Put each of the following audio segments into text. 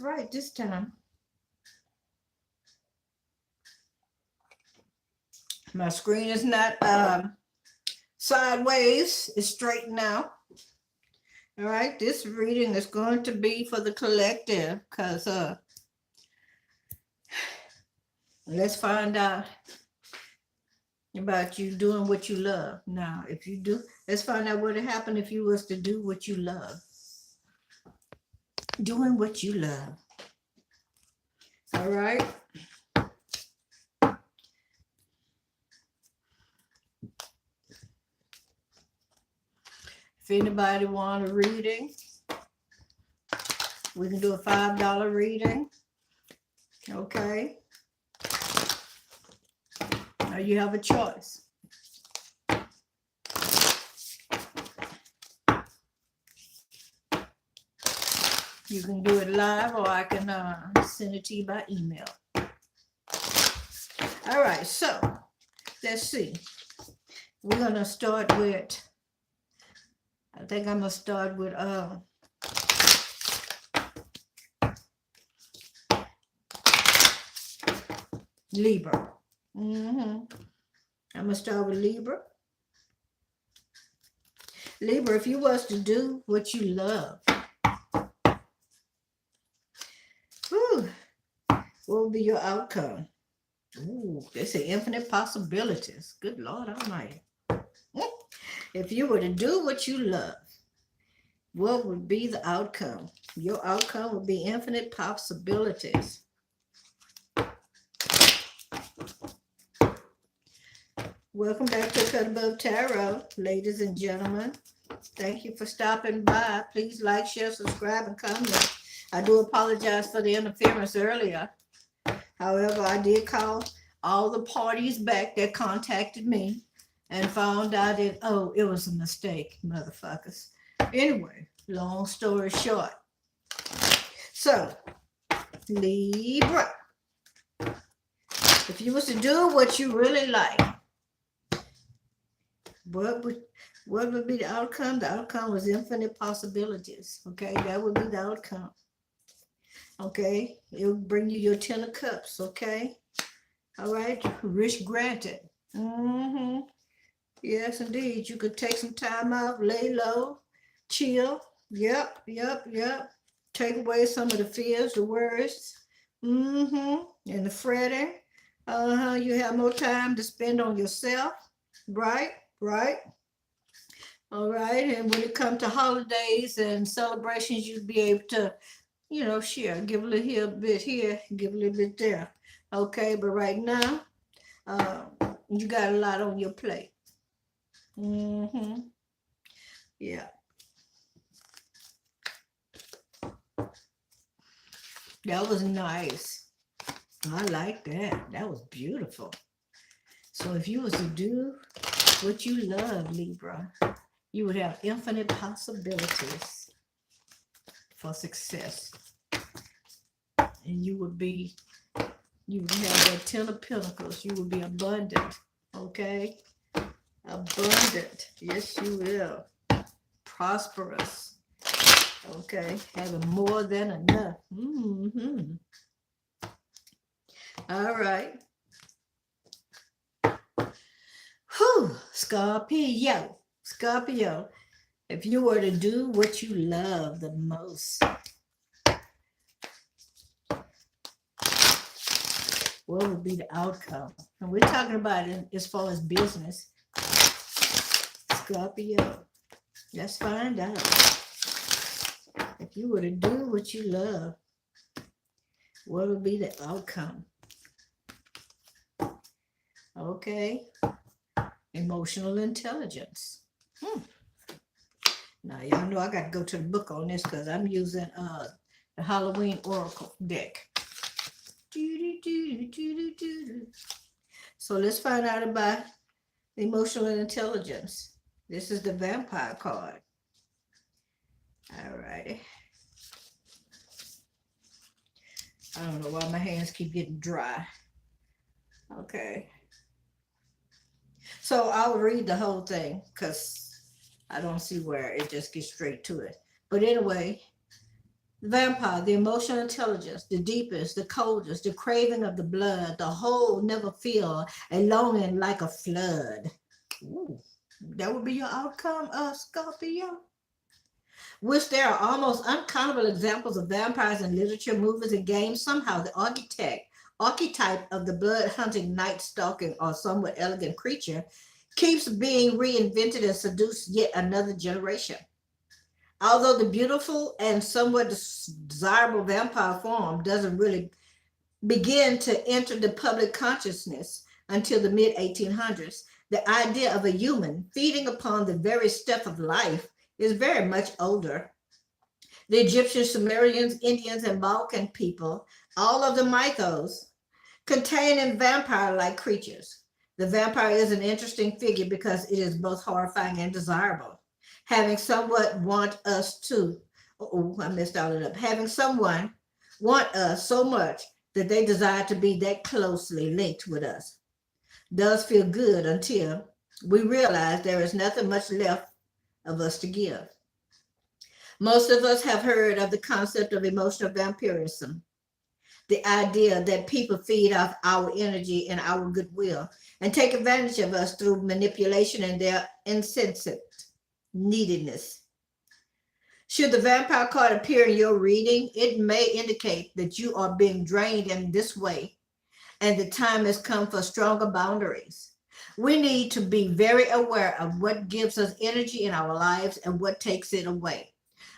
right this time. My screen is not sideways. It's straight now. All right, this reading is going to be for the collective because let's find out about you doing what you love. Now, if you do, let's find out what would happen if you was to do what you love. Doing what you love. All right. If anybody want a reading, we can do a $5 reading. Okay. Now you have a choice. You can do it live or I can send it to you by email. All right, so let's see. We're going to start with, I think I'm going to start with Libra. I'm going to start with Libra. Libra, if you was to do what you love, what would be your outcome? Ooh, they say infinite possibilities. Good Lord Almighty. If you were to do what you love, what would be the outcome? Your outcome would be infinite possibilities. Welcome back to Cut Above Tarot, ladies and gentlemen. Thank you for stopping by. Please like, share, subscribe, and comment. I do apologize for the interference earlier. However, I did call all the parties back that contacted me and found out that, oh, it was a mistake, motherfuckers. Anyway, long story short. So, Libra, if you was to do what you really like, what would be the outcome? The outcome was infinite possibilities. Okay, that would be the outcome. Okay, it will bring you your 10 of cups. Okay, all right, wish granted. Yes, indeed. You could take some time out, lay low, chill. Yep. Take away some of the fears, the worries, and the fretting. You have more time to spend on yourself. Right. All right. And when it comes to holidays and celebrations, you'd be able to, share, give a little bit here, give a little bit there. Okay. But right now, you got a lot on your plate. Yeah. That was nice. I like that. That was beautiful. So if you was to do what you love, Libra, you would have infinite possibilities for success. And you would have that 10 of Pentacles. You would be abundant. Okay? Abundant. Yes, you will. Prosperous. Okay? Having more than enough. All right. Whew. Scorpio. If you were to do what you love the most, what would be the outcome? And we're talking about it as far as business. Scorpio. Let's find out. If you were to do what you love, what would be the outcome? Okay. Emotional intelligence. Now, y'all know I got to go to the book on this because I'm using the Halloween Oracle deck. So let's find out about emotional intelligence. This is the Vampire card. All righty. I don't know why my hands keep getting dry. Okay. So I'll read the whole thing because I don't see where it just gets straight to it. But anyway, Vampire, the emotional intelligence, the deepest, the coldest, the craving of the blood, the whole never feel a longing like a flood. Ooh, that would be your outcome, Scorpio. Which there are almost uncountable examples of vampires in literature, movies, and games. Somehow the archetype of the blood hunting, night stalking, or somewhat elegant creature keeps being reinvented and seduced yet another generation. Although the beautiful and somewhat desirable vampire form doesn't really begin to enter the public consciousness until the mid 1800s, the idea of a human feeding upon the very stuff of life is very much older. The Egyptians, Sumerians, Indians, and Balkan people, all of the mythos, containing vampire-like creatures. The vampire is an interesting figure because it is both horrifying and desirable. Having somewhat want us to, oh, I messed all it up. Having someone want us so much that they desire to be that closely linked with us does feel good until we realize there is nothing much left of us to give. Most of us have heard of the concept of emotional vampirism, the idea that people feed off our energy and our goodwill and take advantage of us through manipulation and their insensate neediness. Should the vampire card appear in your reading, it may indicate that you are being drained in this way and the time has come for stronger boundaries. We need to be very aware of what gives us energy in our lives and what takes it away.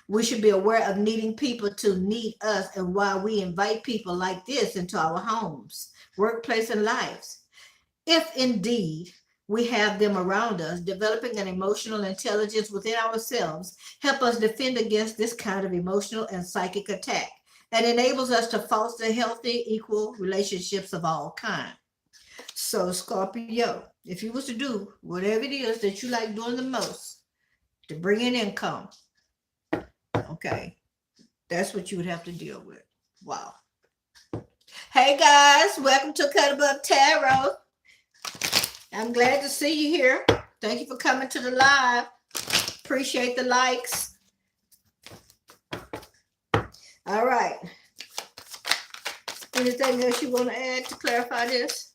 We should be aware of needing people to need us and why we invite people like this into our homes, workplace, and lives. If indeed we have them around us, developing an emotional intelligence within ourselves help us defend against this kind of emotional and psychic attack and enables us to foster healthy, equal relationships of all kinds. So, Scorpio, if you was to do whatever it is that you like doing the most to bring in income, okay, that's what you would have to deal with. Wow. Hey guys, welcome to Cut Above Tarot. I'm glad to see you here. Thank you for coming to the live. Appreciate the likes. All right. Anything else you want to add to clarify this?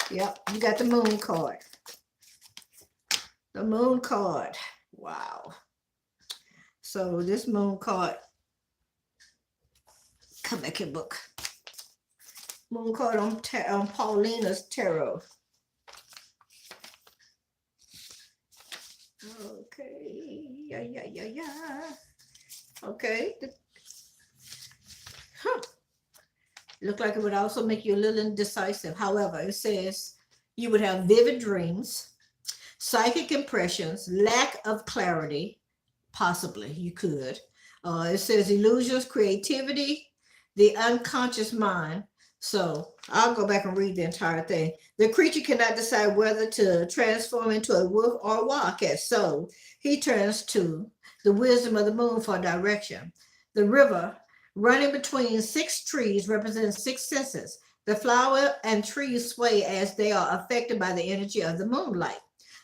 Yep, you got the moon card. The moon card. Wow. So this moon card, come back here, book. Moon card on Paulina's tarot. Okay, yeah. Okay. Look like it would also make you a little indecisive. However, it says you would have vivid dreams, psychic impressions, lack of clarity. Possibly you could. It says illusions, creativity, the unconscious mind. So I'll go back and read the entire thing. The creature cannot decide whether to transform into a wolf or a wildcat. So he turns to the wisdom of the moon for direction. The river running between 6 trees represents 6 senses. The flower and trees sway as they are affected by the energy of the moonlight.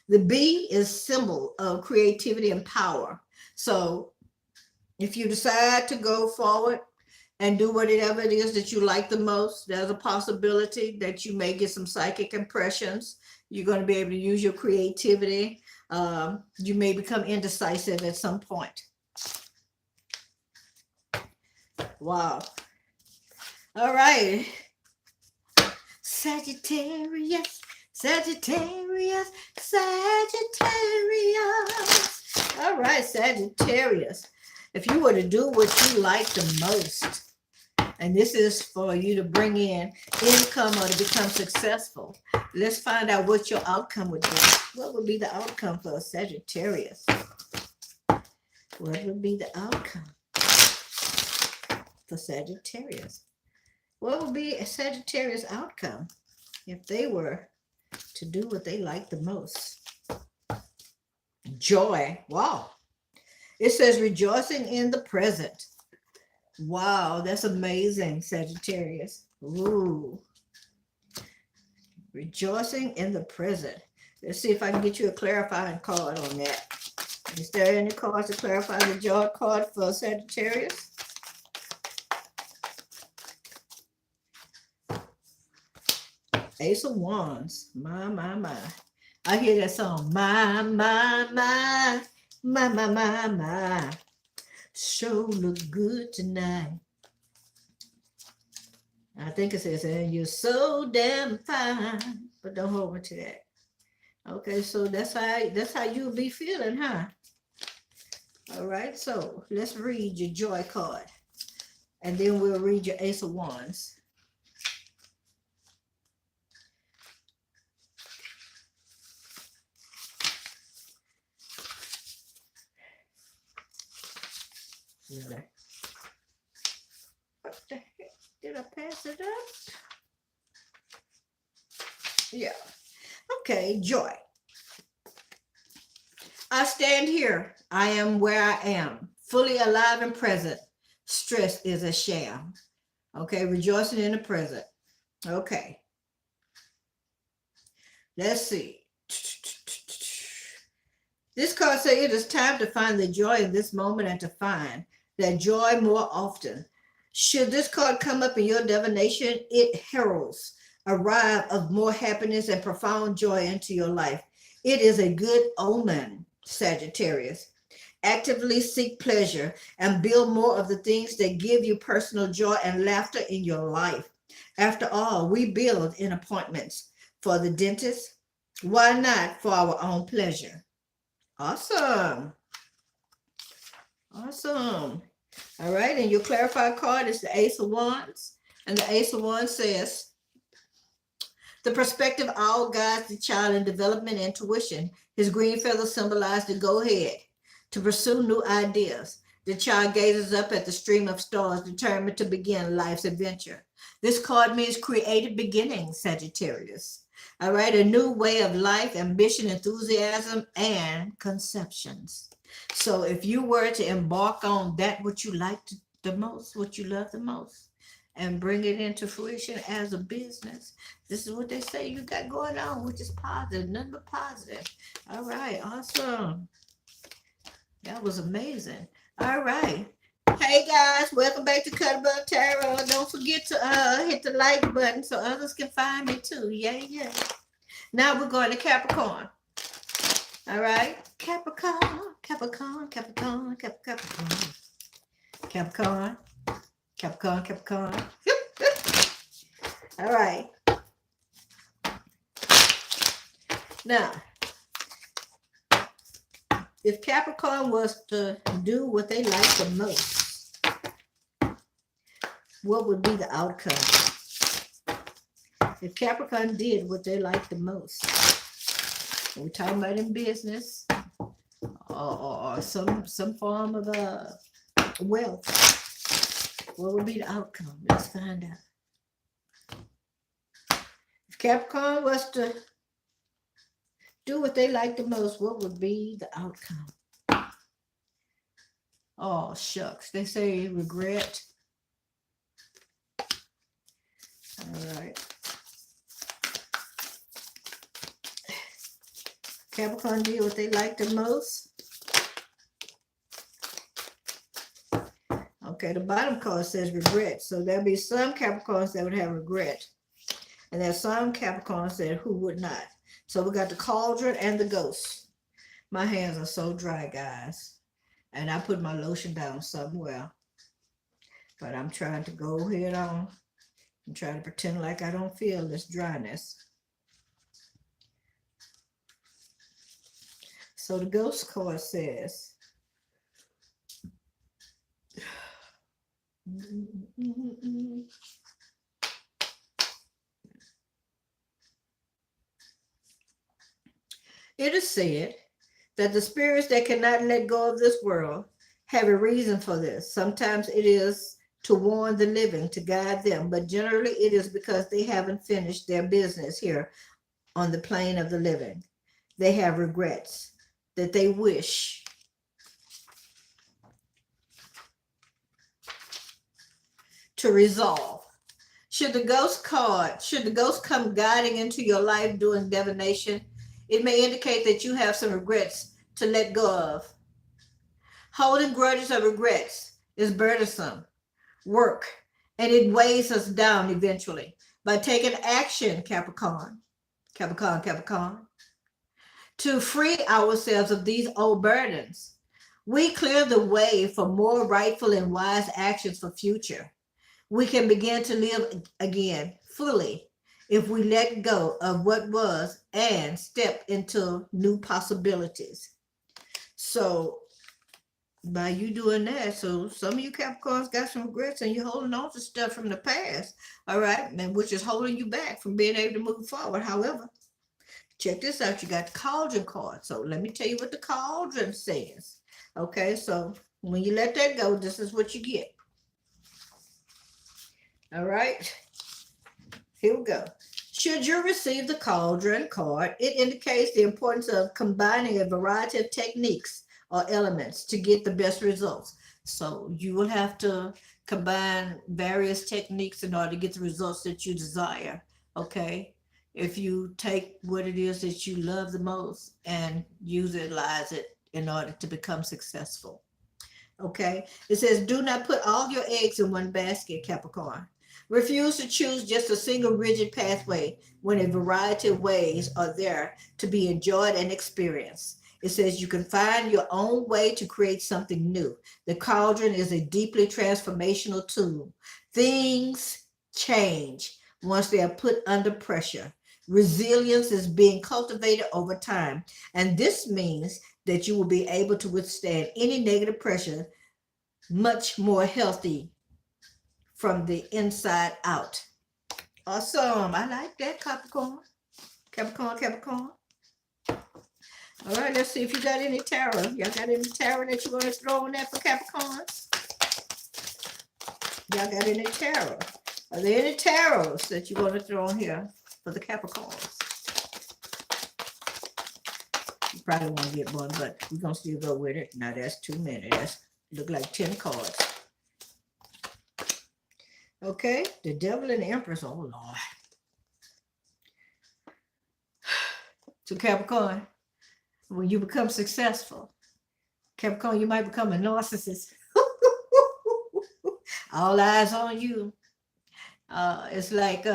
The bee is symbol of creativity and power. So if you decide to go forward and do whatever it is that you like the most, there's a possibility that you may get some psychic impressions. You're going to be able to use your creativity. You may become indecisive at some point. Wow. All right. Sagittarius. All right, Sagittarius. If you were to do what you like the most, and this is for you to bring in income or to become successful, let's find out what your outcome would be. What would be the outcome for a Sagittarius? What would be the outcome for Sagittarius? What would be a Sagittarius outcome if they were to do what they like the most? Joy. Wow. It says rejoicing in the present. Wow, that's amazing, Sagittarius. Ooh. Rejoicing in the present. Let's see if I can get you a clarifying card on that. Is there any cards to clarify the joy card for Sagittarius? Ace of Wands. My. I hear that song. My. Sure look good tonight. I think it says, and you're so damn fine. But don't hold me to that. Okay, so that's how you'll be feeling, huh? All right, so let's read your joy card. And then we'll read your Ace of Wands. Really? What the heck? Did I pass it up? Yeah. Okay, joy. I stand here. I am where I am, fully alive and present. Stress is a sham. Okay, rejoicing in the present. Okay. Let's see. This card says it is time to find the joy in this moment and to find that joy more often. Should this card come up in your divination, it heralds a rise of more happiness and profound joy into your life. It is a good omen, Sagittarius. Actively seek pleasure and build more of the things that give you personal joy and laughter in your life. After all, we build in appointments for the dentist. Why not for our own pleasure? Awesome. Awesome. All right, and your clarified card is the Ace of Wands. And the Ace of Wands says, the perspective owl guides the child in development and intuition. His green feathers symbolize the go-ahead to pursue new ideas. The child gazes up at the stream of stars, determined to begin life's adventure. This card means creative beginnings, Sagittarius. All right, a new way of life, ambition, enthusiasm, and conceptions. So if you were to embark on that, what you like the most, what you love the most, and bring it into fruition as a business, this is what they say you got going on, which is positive, nothing but positive. All right, awesome. That was amazing. All right. Hey guys, welcome back to Cut Above Tarot. Don't forget to hit the like button so others can find me too. Yeah. Now we're going to Capricorn. All right. Capricorn. All right. Now, if Capricorn was to do what they like the most, what would be the outcome? If Capricorn did what they like the most, we're talking about in business or some form of wealth, what would be the outcome? Let's find out. If Capricorn was to do what they like the most, what would be the outcome? Oh, shucks. They say regret. All right. Capricorn did what they like the most. Okay, the bottom card says regret. So there'll be some Capricorns that would have regret. And there's some Capricorns that who would not. So we got the cauldron and the ghost. My hands are so dry, guys. And I put my lotion down somewhere. But I'm trying to go head on. I'm trying to pretend like I don't feel this dryness. So the ghost card says, it is said that the spirits that cannot let go of this world have a reason for this. Sometimes it is to warn the living, to guide them, but generally it is because they haven't finished their business here on the plane of the living. They have regrets that they wish to resolve. Should the ghost come guiding into your life during divination, it may indicate that you have some regrets to let go of. Holding grudges or regrets is burdensome work, and it weighs us down eventually. by taking action, Capricorn, Capricorn, Capricorn, to free ourselves of these old burdens. We clear the way for more rightful and wise actions for future. We can begin to live again fully if we let go of what was and step into new possibilities. So by you doing that, so some of you Capricorns got some regrets and you're holding on to stuff from the past, all right, and which is holding you back from being able to move forward. However, check this out. You got the cauldron card. So let me tell you what the cauldron says. Okay, so when you let that go, this is what you get. All right, here we go. Should you receive the cauldron card, it indicates the importance of combining a variety of techniques or elements to get the best results. So you will have to combine various techniques in order to get the results that you desire. Okay, if you take what it is that you love the most and utilize it in order to become successful. Okay, it says, do not put all your eggs in one basket, Capricorn. Refuse to choose just a single rigid pathway when a variety of ways are there to be enjoyed and experienced. It says you can find your own way to create something new. The cauldron is a deeply transformational tool. Things change once they are put under pressure. Resilience is being cultivated over time, and this means that you will be able to withstand any negative pressure much more healthy from the inside out. Awesome. I like that, Capricorn. Capricorn, Capricorn. All right, let's see if you got any tarot. Y'all got any tarot that you want to throw in there for Capricorns? Y'all got any tarot? Are there any tarots that you want to throw in here for the Capricorns? You probably won't get one, but we're going to still go with it. Now, that's too many. That's look like 10 cards. Okay, the Devil and the Empress. Oh, Lord. So, Capricorn, when you become successful, Capricorn, you might become a narcissist. All eyes on you. It's like,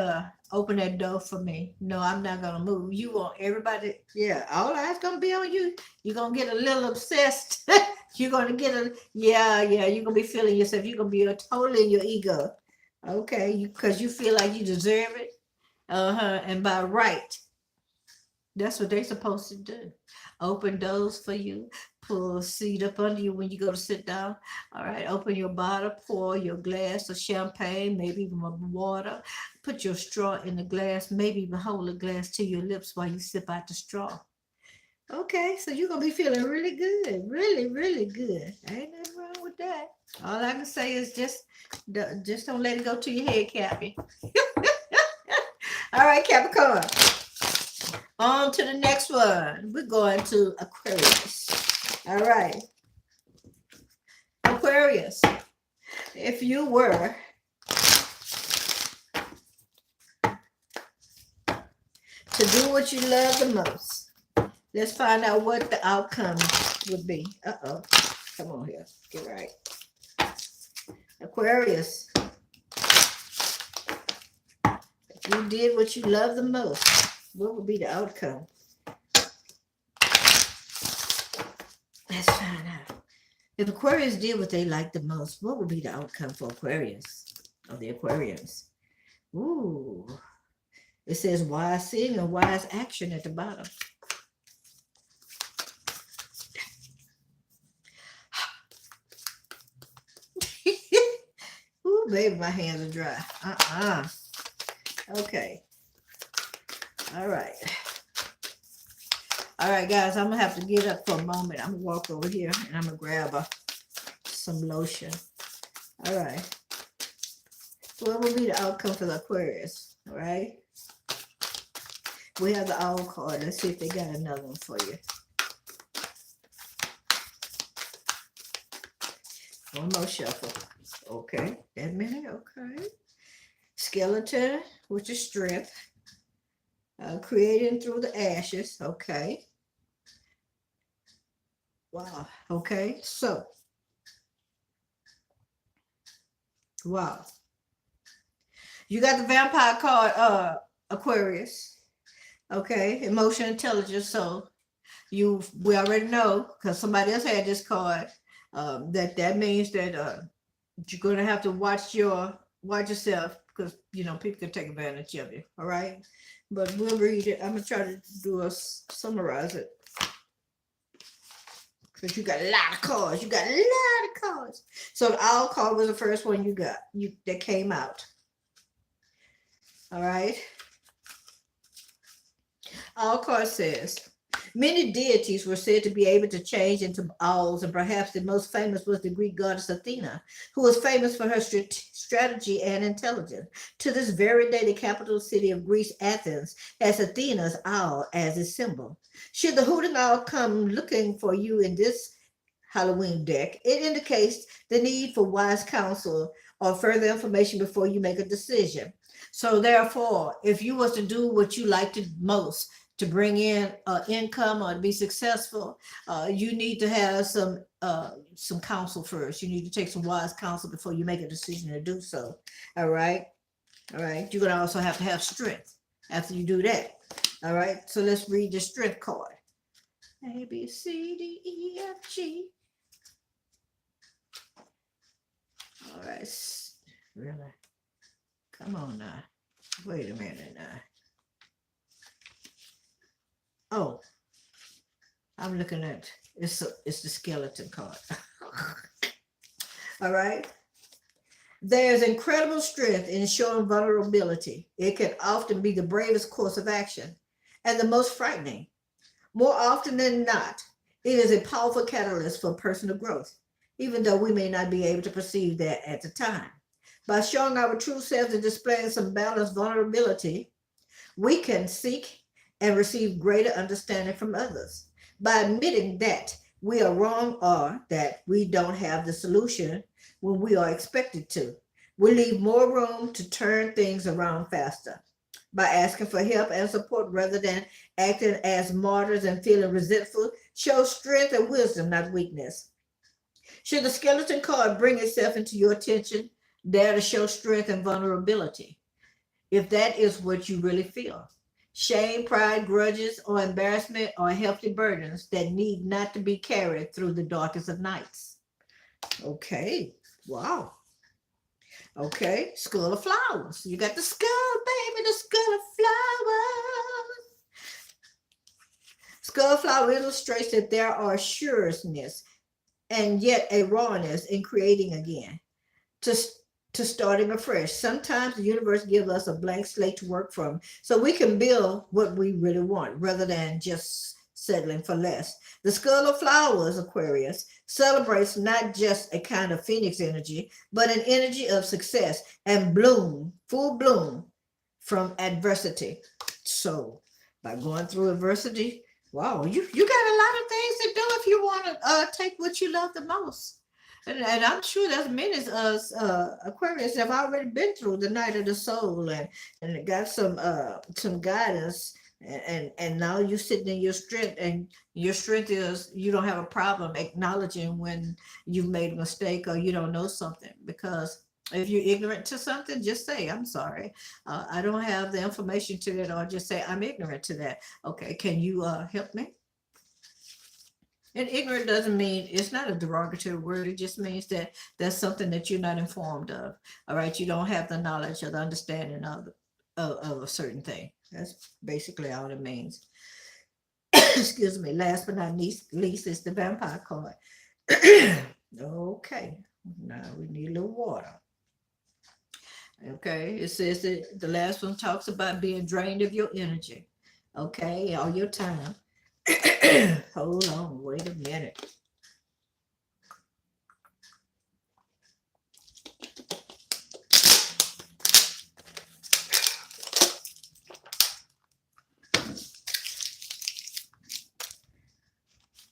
open that door for me. No, I'm not going to move. You want everybody, yeah, all eyes going to be on you. You're going to get a little obsessed. You're going to get you're going to be feeling yourself. You're going to be totally in your ego. Okay, because you feel like you deserve it. And by right, that's what they're supposed to do. Open doors for you, pull a seat up under you when you go to sit down. All right, open your bottle, pour your glass of champagne, maybe even water. Put your straw in the glass, maybe even hold the glass to your lips while you sip out the straw. Okay, so you're going to be feeling really good, really, really good. Ain't nothing wrong with that. All I can say is just don't let it go to your head, Cappy. All right, Capricorn. On to the next one. We're going to Aquarius. All right. Aquarius, if you were to do what you love the most, let's find out what the outcome would be. Uh-oh. Come on here. Get right. Aquarius, if you did what you love the most, what would be the outcome? Let's find out. If Aquarius did what they like the most, what would be the outcome for Aquarius, or the Aquarians? Ooh. It says wise seeing and wise action at the bottom. Ooh, baby, my hands are dry. Okay. All right. All right, guys, I'm going to have to get up for a moment. I'm going to walk over here and I'm going to grab some lotion. All right. What will be the outcome for the Aquarius? All right. We have the Owl card. Let's see if they got another one for you. One more shuffle. Okay. That many? Okay. Skeleton, which is strength. Creating through the ashes. Okay. Wow. Okay. So. Wow. You got the vampire card, Aquarius. Okay, emotional intelligence. So we already know because somebody else had this card. That means that you're gonna have to watch yourself because people can take advantage of you. All right, but we'll read it. I'm gonna try to summarize it because you got a lot of cards. You got a lot of cards. So the owl card was the first one you got. That came out. All right. Owl card says, many deities were said to be able to change into owls, and perhaps the most famous was the Greek goddess Athena, who was famous for her strategy and intelligence. To this very day, the capital city of Greece, Athens, has Athena's owl as its symbol. Should the hooting owl come looking for you in this Halloween deck, it indicates the need for wise counsel or further information before you make a decision. So therefore, if you was to do what you like to most, to bring in income or to be successful, you need to have some counsel first. You need to take some wise counsel before you make a decision to do so. All right. You're gonna also have to have strength after you do that. All right. So let's read the strength card. A B C D E F G. All right. Really? Come on now. Wait a minute now. Oh, I'm looking at it's the skeleton card. All right. There's incredible strength in showing vulnerability. It can often be the bravest course of action and the most frightening. More often than not, it is a powerful catalyst for personal growth, even though we may not be able to perceive that at the time. By showing our true selves and displaying some balanced vulnerability, we can seek and receive greater understanding from others. By admitting that we are wrong or that we don't have the solution when we are expected to, we leave more room to turn things around faster. By asking for help and support rather than acting as martyrs and feeling resentful, show strength and wisdom, not weakness. Should the skeleton card bring itself into your attention, dare to show strength and vulnerability, if that is what you really feel. Shame, pride, grudges, or embarrassment are healthy burdens that need not to be carried through the darkest of nights. Okay, wow. Okay, skull of flowers. You got the skull, baby, the skull of flowers. Skull flower illustrates that there are sureness and yet a rawness in creating again. To starting afresh. Sometimes the universe gives us a blank slate to work from so we can build what we really want rather than just settling for less. The skull of flowers, Aquarius, celebrates not just a kind of phoenix energy, but an energy of success and bloom, full bloom from adversity. So by going through adversity, wow, you got a lot of things to do if you want to take what you love the most. And I'm sure there's many of us Aquarius have already been through the night of the soul and got some guidance and now you're sitting in your strength, and your strength is you don't have a problem acknowledging when you've made a mistake or you don't know something, because if you're ignorant to something, just say, I'm sorry. I don't have the information to that, or just say, I'm ignorant to that. Okay, can you help me? And ignorant doesn't mean, it's not a derogatory word. It just means that that's something that you're not informed of. All right. You don't have the knowledge or the understanding of a certain thing. That's basically all it means. Excuse me. Last but not least is the vampire card. Okay. Now we need a little water. Okay. It says that the last one talks about being drained of your energy. Okay. All your time. Hold on, wait a minute.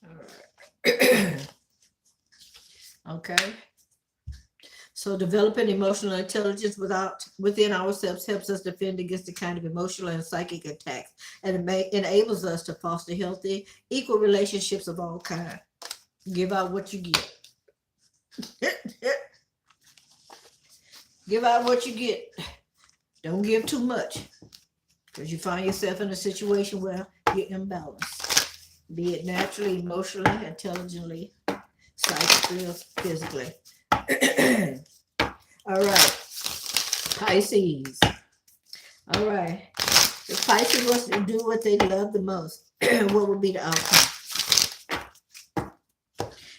All right. Okay. So developing emotional intelligence within ourselves helps us defend against the kind of emotional and psychic attacks, and it enables us to foster healthy, equal relationships of all kinds. Give out what you get. Give out what you get. Don't give too much, because you find yourself in a situation where you're imbalanced, be it naturally, emotionally, intelligently, psychically, or physically. All right, Pisces. All right. If Pisces was to do what they love the most, what would be the outcome?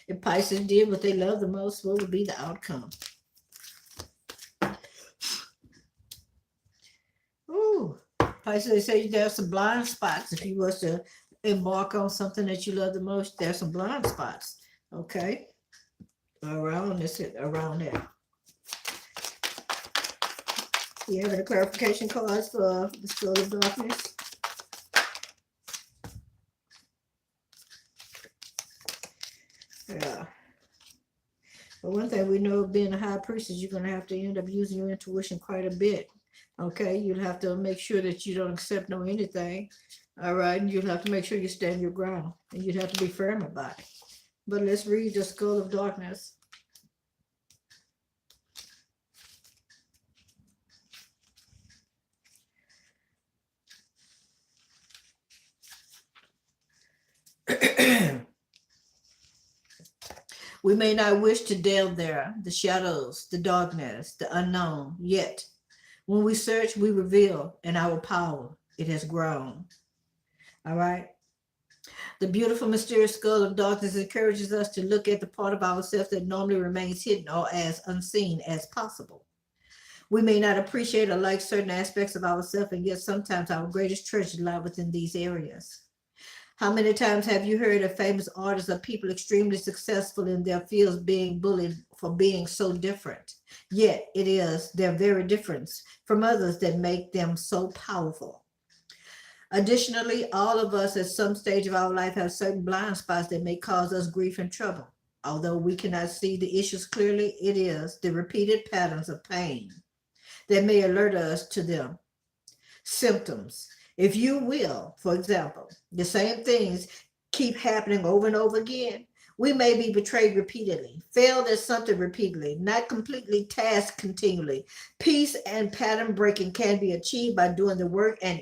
If Pisces did what they love the most, what would be the outcome? Ooh, Pisces, they say there's some blind spots. If you was to embark on something that you love the most, there's some blind spots. Okay, around this, around there. You have any clarification cards for the Skull of Darkness? Yeah. But one thing we know, being a high priestess, you're going to have to end up using your intuition quite a bit. Okay, you'll have to make sure that you don't accept no anything. All right, and you'll have to make sure you stand your ground, and you'd have to be firm about it. But let's read the Skull of Darkness. We may not wish to delve there, the shadows, the darkness, the unknown, yet when we search, we reveal, and our power, it has grown. All right. The beautiful, mysterious Skull of Darkness encourages us to look at the part of ourselves that normally remains hidden or as unseen as possible. We may not appreciate or like certain aspects of ourselves, and yet sometimes our greatest treasures lie within these areas. How many times have you heard of famous artists or people extremely successful in their fields being bullied for being so different? Yet it is their very difference from others that make them so powerful. Additionally, all of us at some stage of our life have certain blind spots that may cause us grief and trouble. Although we cannot see the issues clearly, it is the repeated patterns of pain that may alert us to them. Symptoms, if you will, for example, the same things keep happening over and over again. We may be betrayed repeatedly, failed at something repeatedly, not completely tasked continually. Peace and pattern breaking can be achieved by doing the work and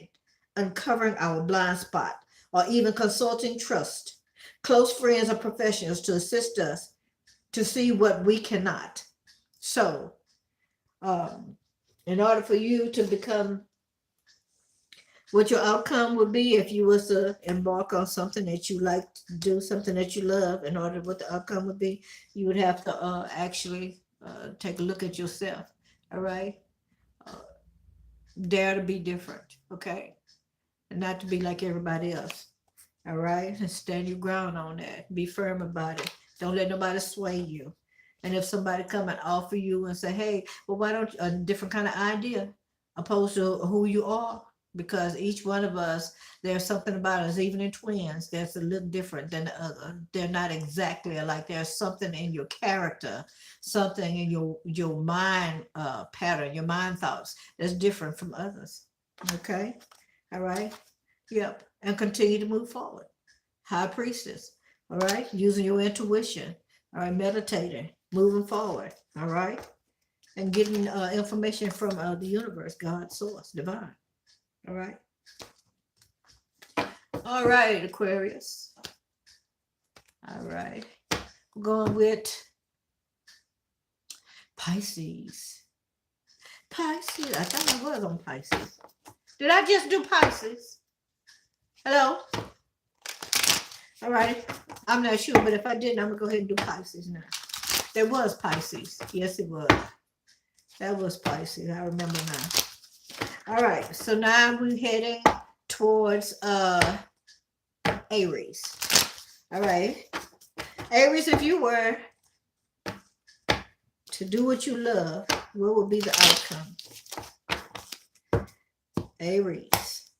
uncovering our blind spot, or even consulting trust, close friends or professionals to assist us to see what we cannot. So, in order for you to become what your outcome would be if you was to embark on something that you like to do, something that you love, in order what the outcome would be, you would have to actually take a look at yourself. All right. Uh, dare to be different. Okay. And not to be like everybody else. All right. And stand your ground on that. Be firm about it. Don't let nobody sway you. And if somebody come and offer you and say, hey, well, why don't you, a different kind of idea opposed to who you are? Because each one of us, there's something about us, even in twins, that's a little different than the other. They're not exactly alike. There's something in your character, something in your mind pattern, your mind thoughts that's different from others. Okay. All right. Yep. And continue to move forward. High priestess. All right. Using your intuition. All right. Meditating. Moving forward. All right. And getting information from the universe, God, source, divine. All right. All right, Aquarius. All right. We're going with Pisces. Pisces. I thought I was on Pisces. Did I just do Pisces? Hello? All right. I'm not sure, but if I didn't, I'm going to go ahead and do Pisces now. There was Pisces. Yes, it was. That was Pisces. I remember now. All right, so now we're heading towards Aries. All right. Aries, if you were to do what you love, what would be the outcome? Aries.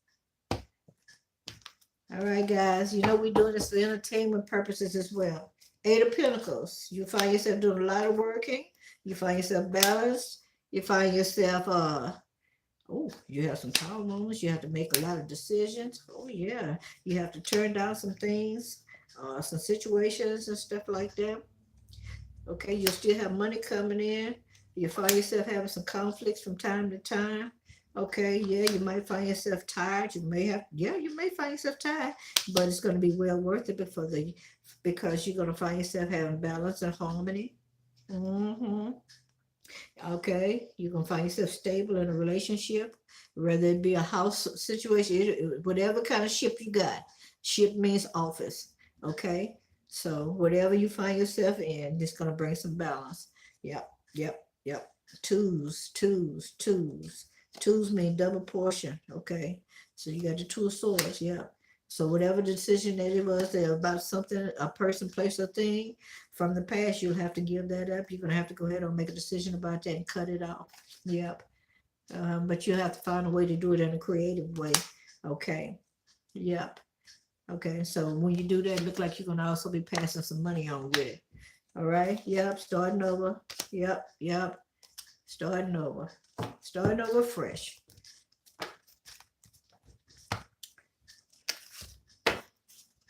All right, guys. You know we're doing this for entertainment purposes as well. Eight of Pentacles. You find yourself doing a lot of working. You find yourself balanced. You find yourself oh, you have some power moments. You have to make a lot of decisions. Oh, yeah. You have to turn down some things, some situations and stuff like that. Okay, you'll still have money coming in. You find yourself having some conflicts from time to time. Okay, yeah, you might find yourself tired. You may find yourself tired, but it's going to be well worth it because you're going to find yourself having balance and harmony. Hmm. Okay, you're going to find yourself stable in a relationship, whether it be a house situation, whatever kind of ship you got. Ship means office. Okay, so whatever you find yourself in, it's going to bring some balance. Yep, yep, yep. Twos, twos, twos. Twos mean double portion. Okay, so you got the two of swords. Yeah. So whatever decision that it was there about something, a person, place, or thing from the past, you'll have to give that up. You're gonna have to go ahead and make a decision about that and cut it off. Yep. But you'll have to find a way to do it in a creative way. Okay. Yep. Okay. So when you do that, it look like you're gonna also be passing some money on with it. All right. Yep. Starting over. Yep. Yep. Starting over. Starting over fresh.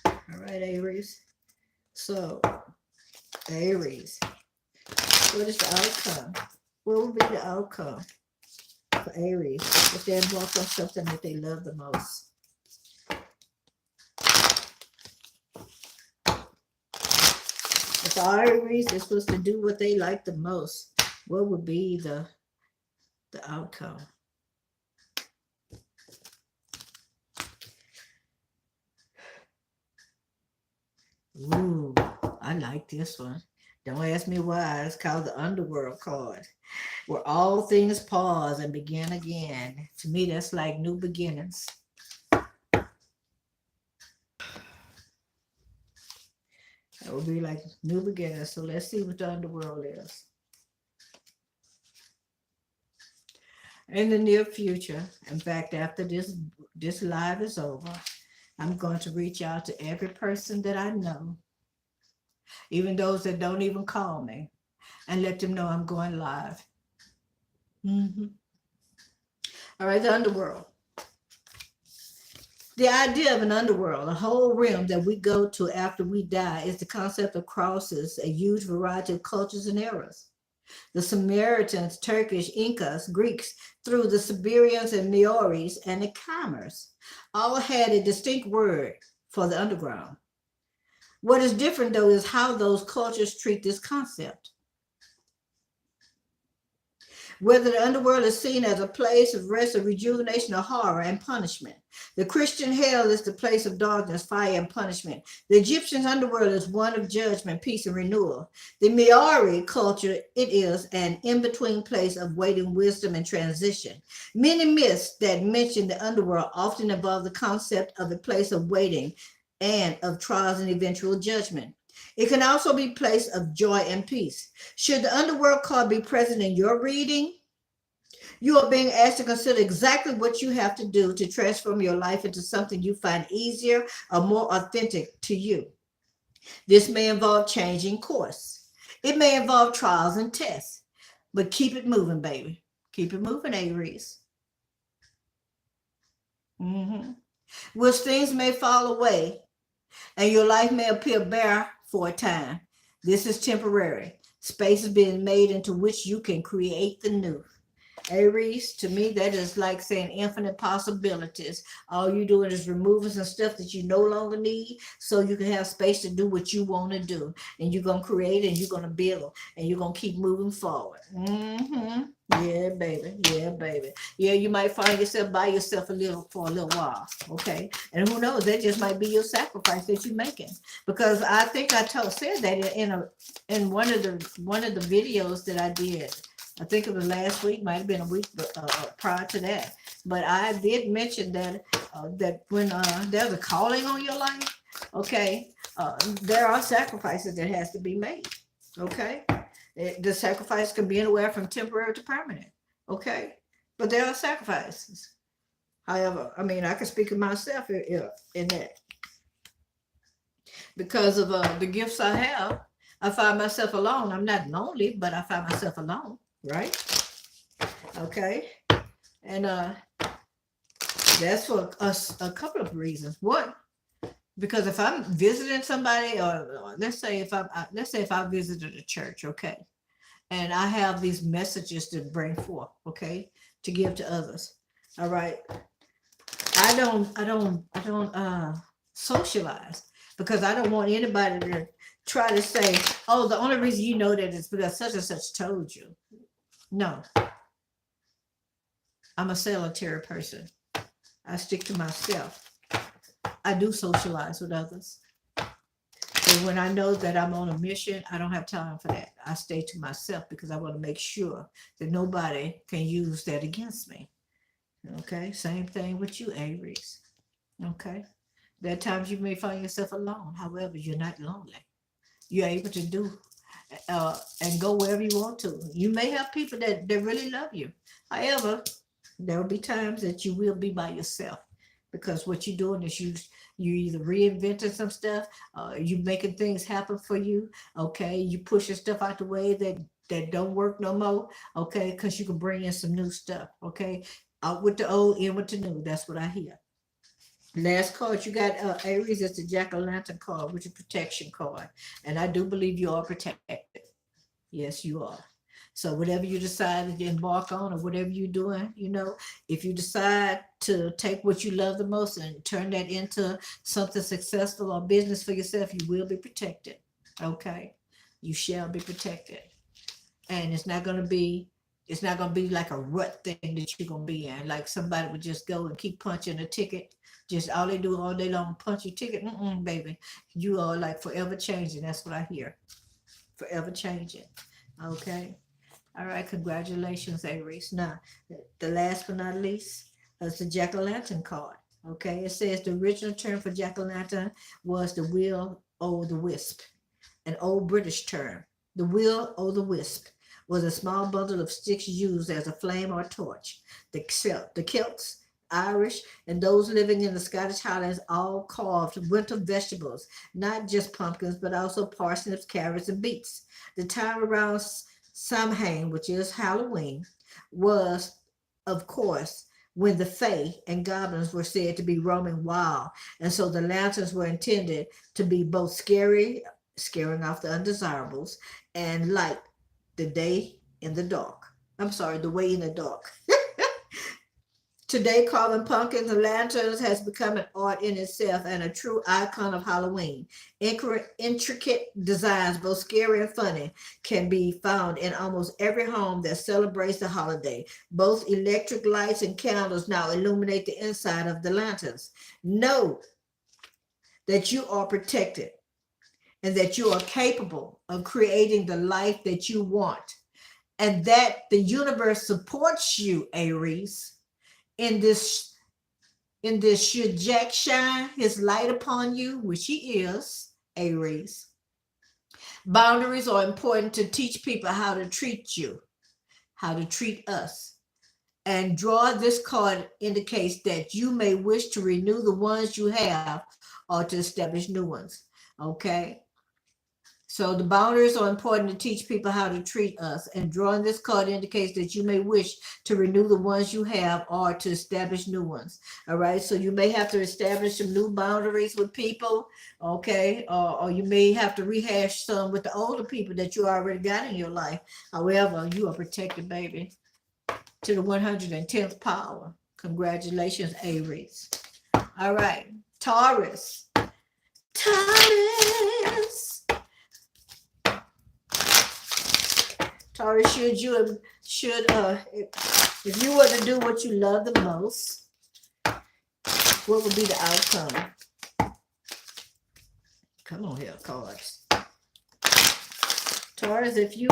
All right, Aries. So, Aries, what is the outcome? What will be the outcome for Aries if they embark on something that they love the most? If Aries is supposed to do what they like the most, what would be the outcome? Ooh, I like this one. Don't ask me why. It's called the Underworld card, where all things pause and begin again. To me, that's like new beginnings. That would be like new beginnings. So let's see what the Underworld is. In the near future, in fact, after this live is over, I'm going to reach out to every person that I know, even those that don't even call me, and let them know I'm going live. Mm-hmm. All right, the Underworld. The idea of an underworld, a whole realm that we go to after we die, is the concept of crosses a huge variety of cultures and eras. The Samaritans, Turkish, Incas, Greeks, through the Siberians and Maoris and the Khmers, all had a distinct word for the underground. What is different, though, is how those cultures treat this concept. Whether the underworld is seen as a place of rest, of rejuvenation, or horror and punishment. The Christian hell is the place of darkness, fire, and punishment. The Egyptian underworld is one of judgment, peace, and renewal. The Maori culture, it is an in-between place of waiting, wisdom, and transition. Many myths that mention the underworld often involve the concept of a place of waiting and of trials and eventual judgment. It can also be a place of joy and peace. Should the underworld card be present in your reading, you are being asked to consider exactly what you have to do to transform your life into something you find easier or more authentic to you. This may involve changing course. It may involve trials and tests, but keep it moving, baby. Keep it moving, Aries. Mm-hmm. Which things may fall away and your life may appear bare for a time. This is temporary. Space is being made into which you can create the new. Aries, to me, that is like saying infinite possibilities. All you're doing is removing some stuff that you no longer need so you can have space to do what you want to do. And you're going to create and you're going to build and you're going to keep moving forward. Mm-hmm. Yeah, baby. Yeah, baby. Yeah, you might find yourself by yourself for a little while. Okay. And who knows, that just might be your sacrifice that you're making. Because I think I said that in one of the videos that I did. I think it was last week, might have been a week prior to that. But I did mention that that when there's a calling on your life, okay, there are sacrifices that has to be made. Okay, the sacrifice can be anywhere from temporary to permanent. Okay, but there are sacrifices. However, I mean, I can speak of myself in that because of the gifts I have. I find myself alone. I'm not lonely, but I find myself alone. Right? Okay. And that's for a couple of reasons. One, because if I'm visiting somebody, or let's say if I visited a church, okay, and I have these messages to bring forth, okay, to give to others. All right. I don't socialize because I don't want anybody to try to say, oh, the only reason you know that is because such and such told you. No, I'm a solitary person. I stick to myself. I do socialize with others. But when I know that I'm on a mission, I don't have time for that. I stay to myself because I want to make sure that nobody can use that against me. Okay, same thing with you, Aries. Okay, there are times you may find yourself alone. However, you're not lonely. You're able to do and go wherever you want to. You may have people that really love you. However, there will be times that you will be by yourself because what you're doing is you either reinventing some stuff, you making things happen for you. Okay, you pushing stuff out the way that don't work no more. Okay, because you can bring in some new stuff. Okay, out with the old, in with the new. That's what I hear. Last card you got, Aries, is the Jack-o'-lantern card, which is a protection card. And I do believe you are protected. Yes, you are. So whatever you decide to embark on or whatever you're doing, if you decide to take what you love the most and turn that into something successful or business for yourself, you will be protected. Okay? You shall be protected. And it's not gonna be like a rut thing that you're gonna be in. Like somebody would just go and keep punching a ticket. Just all they do all day long, punch your ticket. Baby, you are like forever changing. That's what I hear. Forever changing. Okay. All right. Congratulations, Aries. Now, the last but not least is the Jack-o'-lantern card. Okay. It says the original term for Jack-o'-lantern was the will o' the wisp, an old British term. The will o' the wisp was a small bundle of sticks used as a flame or torch. The Celts, Irish, and those living in the Scottish Highlands all carved winter vegetables, not just pumpkins, but also parsnips, carrots, and beets. The time around Samhain, which is Halloween, was, of course, when the Fae and goblins were said to be roaming wild. And so the lanterns were intended to be both scary, scaring off the undesirables, and light the day in the dark. I'm sorry, the way in the dark. Today, carving pumpkins and lanterns has become an art in itself and a true icon of Halloween. Intricate designs, both scary and funny, can be found in almost every home that celebrates the holiday. Both electric lights and candles now illuminate the inside of the lanterns. Know that you are protected and that you are capable of creating the life that you want, and that the universe supports you, Aries, in this should Jack shine his light upon you, which he is, Aries. Boundaries are important to teach people how to treat you, how to treat us. And draw this card indicates that you may wish to renew the ones you have or to establish new ones. Okay. So the boundaries are important to teach people how to treat us. And drawing this card indicates that you may wish to renew the ones you have or to establish new ones. All right. So you may have to establish some new boundaries with people. Okay. Or you may have to rehash some with the older people that you already got in your life. However, you are protected, baby, to the 110th power. Congratulations, Aries. All right. Taurus. Taurus. Taurus, if you were to do what you love the most, what would be the outcome? Come on here, cards. Taurus, if you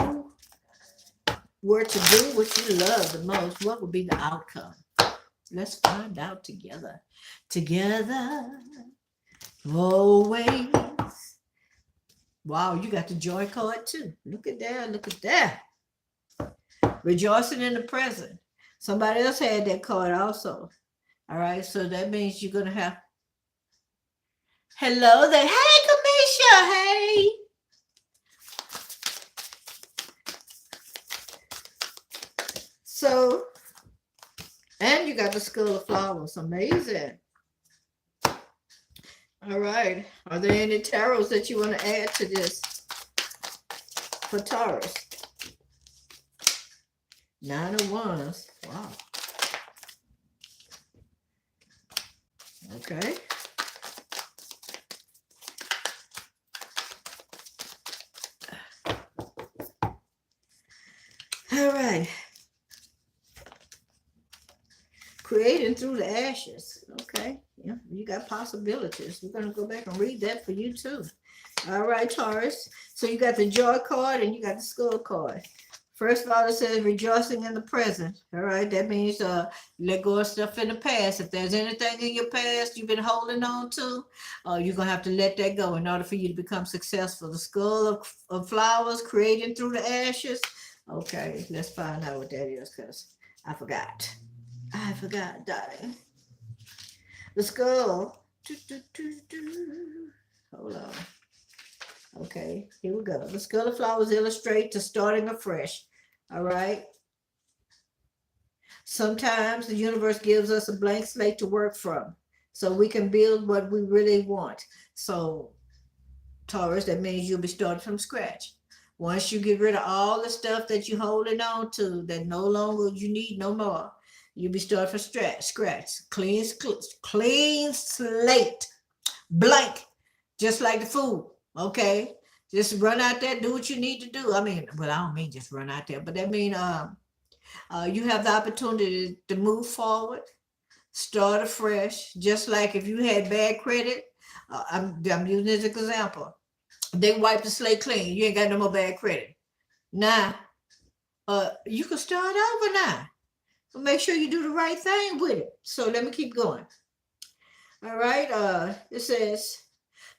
were to do what you love the most, what would be the outcome? Let's find out together. Together, always. Wow, you got the joy card too. Look at that. Look at that. Rejoicing in the present. Somebody else had that card also. All right, so that means you're going to have. Hello there. Hey, Kamisha. Hey. So, and you got the Skull of Flowers. Amazing. All right. Are there any tarots that you want to add to this for Taurus? 9 of Wands. Wow. Okay. All right. Creating through the ashes. Okay. Yeah, you got possibilities. We're going to go back and read that for you too. All right, Taurus. So you got the joy card and you got the skull card. First of all, it says rejoicing in the present. All right, that means let go of stuff in the past. If there's anything in your past you've been holding on to, you're gonna have to let that go in order for you to become successful. The skull of flowers creating through the ashes. Okay, let's find out what that is because I forgot. I forgot, darling. The skull. Hold on. Okay, here we go. The skull of flowers illustrate to starting afresh. All right. Sometimes the universe gives us a blank slate to work from so we can build what we really want. So, Taurus, that means you'll be starting from scratch. Once you get rid of all the stuff that you're holding on to that no longer you need no more, you'll be starting from scratch. Clean slate. Blank. Just like the food. Okay. Just run out there, do what you need to do. I mean, well, I don't mean just run out there, but that means you have the opportunity to move forward, start afresh. Just like if you had bad credit, I'm using this as an example. They wipe the slate clean. You ain't got no more bad credit. Now, you can start over now. But make sure you do the right thing with it. So let me keep going. All right. It says,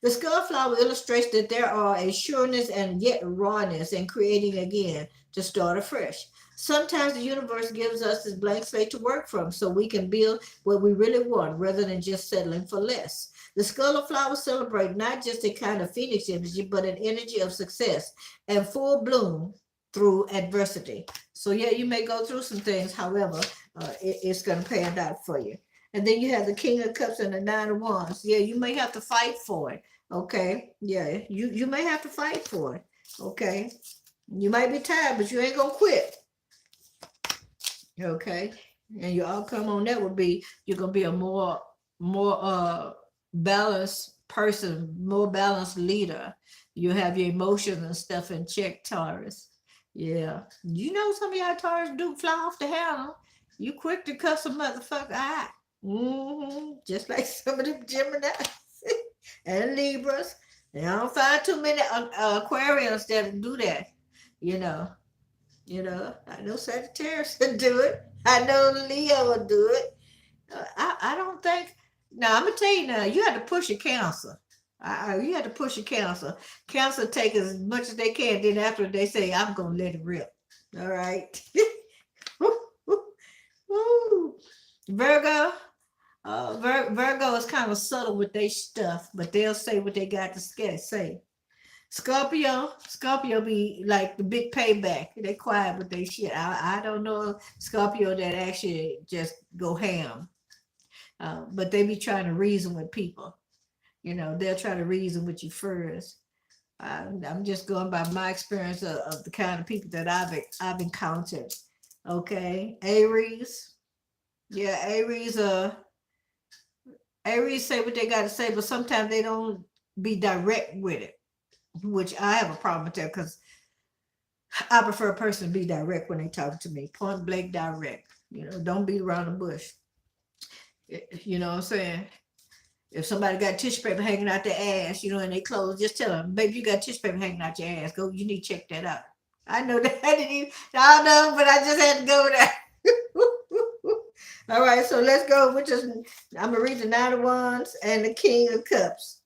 the skull flower illustrates that there are a sureness and yet rawness in creating again to start afresh. Sometimes the universe gives us this blank slate to work from so we can build what we really want rather than just settling for less. The skull of flowers celebrate not just a kind of phoenix energy, but an energy of success and full bloom through adversity. So yeah, you may go through some things. However, it's going to pan out for you. And then you have the King of Cups and the Nine of Wands. Yeah, you may have to fight for it. Okay. Yeah, you may have to fight for it. Okay. You might be tired, but you ain't going to quit. Okay. And your outcome on that would be you're going to be a more balanced person, more balanced leader. You have your emotions and stuff in check, Taurus. Yeah. You know some of y'all Taurus do fly off the handle. You quick to cuss a motherfucker out. Just like some of them Geminis and Libras. And I don't find too many Aquarians that do that. You know, I know Sagittarius will do it. I know Leo will do it. I don't think. Now I'm gonna tell you now. You have to push your Cancer. You have to push your Cancer. Cancer take as much as they can. Then after they say, "I'm gonna let it rip." All right. Virgo. Virgo is kind of subtle with their stuff, but they'll say what they got to say. Scorpio be like the big payback. They quiet with their shit. I don't know Scorpio that actually just go ham, but they be trying to reason with people. They'll try to reason with you first. I'm just going by my experience of the kind of people that I've encountered. Okay, Aries. Yeah, Aries say what they got to say, but sometimes they don't be direct with it, which I have a problem with that because I prefer a person to be direct when they talk to me, point blank direct. Don't beat around the bush. You know what I'm saying? If somebody got tissue paper hanging out their ass, in their clothes, just tell them, baby, you got tissue paper hanging out your ass. Go, you need to check that out. I know that. I don't know, but I just had to go there. All right, so let's go. I'm gonna read the Nine of Wands and the King of Cups.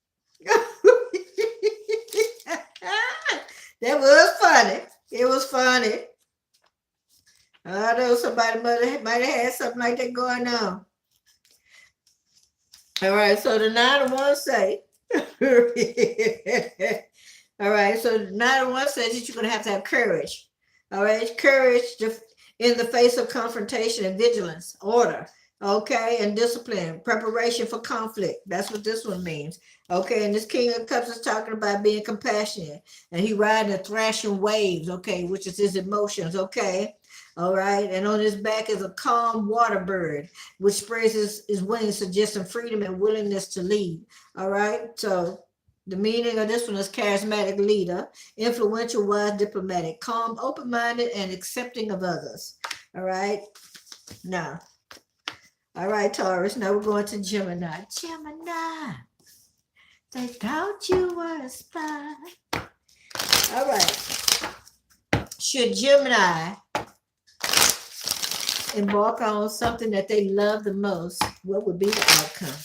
That was funny. It was funny. I know somebody might have had something like that going on. All right, so the Nine of Wands say. All right, so the Nine of Wands says that you're gonna have to have courage. All right, courage in the face of confrontation and vigilance, order, okay, and discipline, preparation for conflict. That's what this one means. Okay, and this King of Cups is talking about being compassionate, and he riding the thrashing waves, okay, which is his emotions, okay. All right. And on his back is a calm water bird, which spreads his wings, suggesting freedom and willingness to lead. All right. So the meaning of this one is charismatic leader, influential, wise, diplomatic, calm, open-minded, and accepting of others. All right. Now, all right, Taurus. Now we're going to Gemini. Gemini, they thought you were a spy. All right. Should Gemini embark on something that they love the most, what would be the outcome?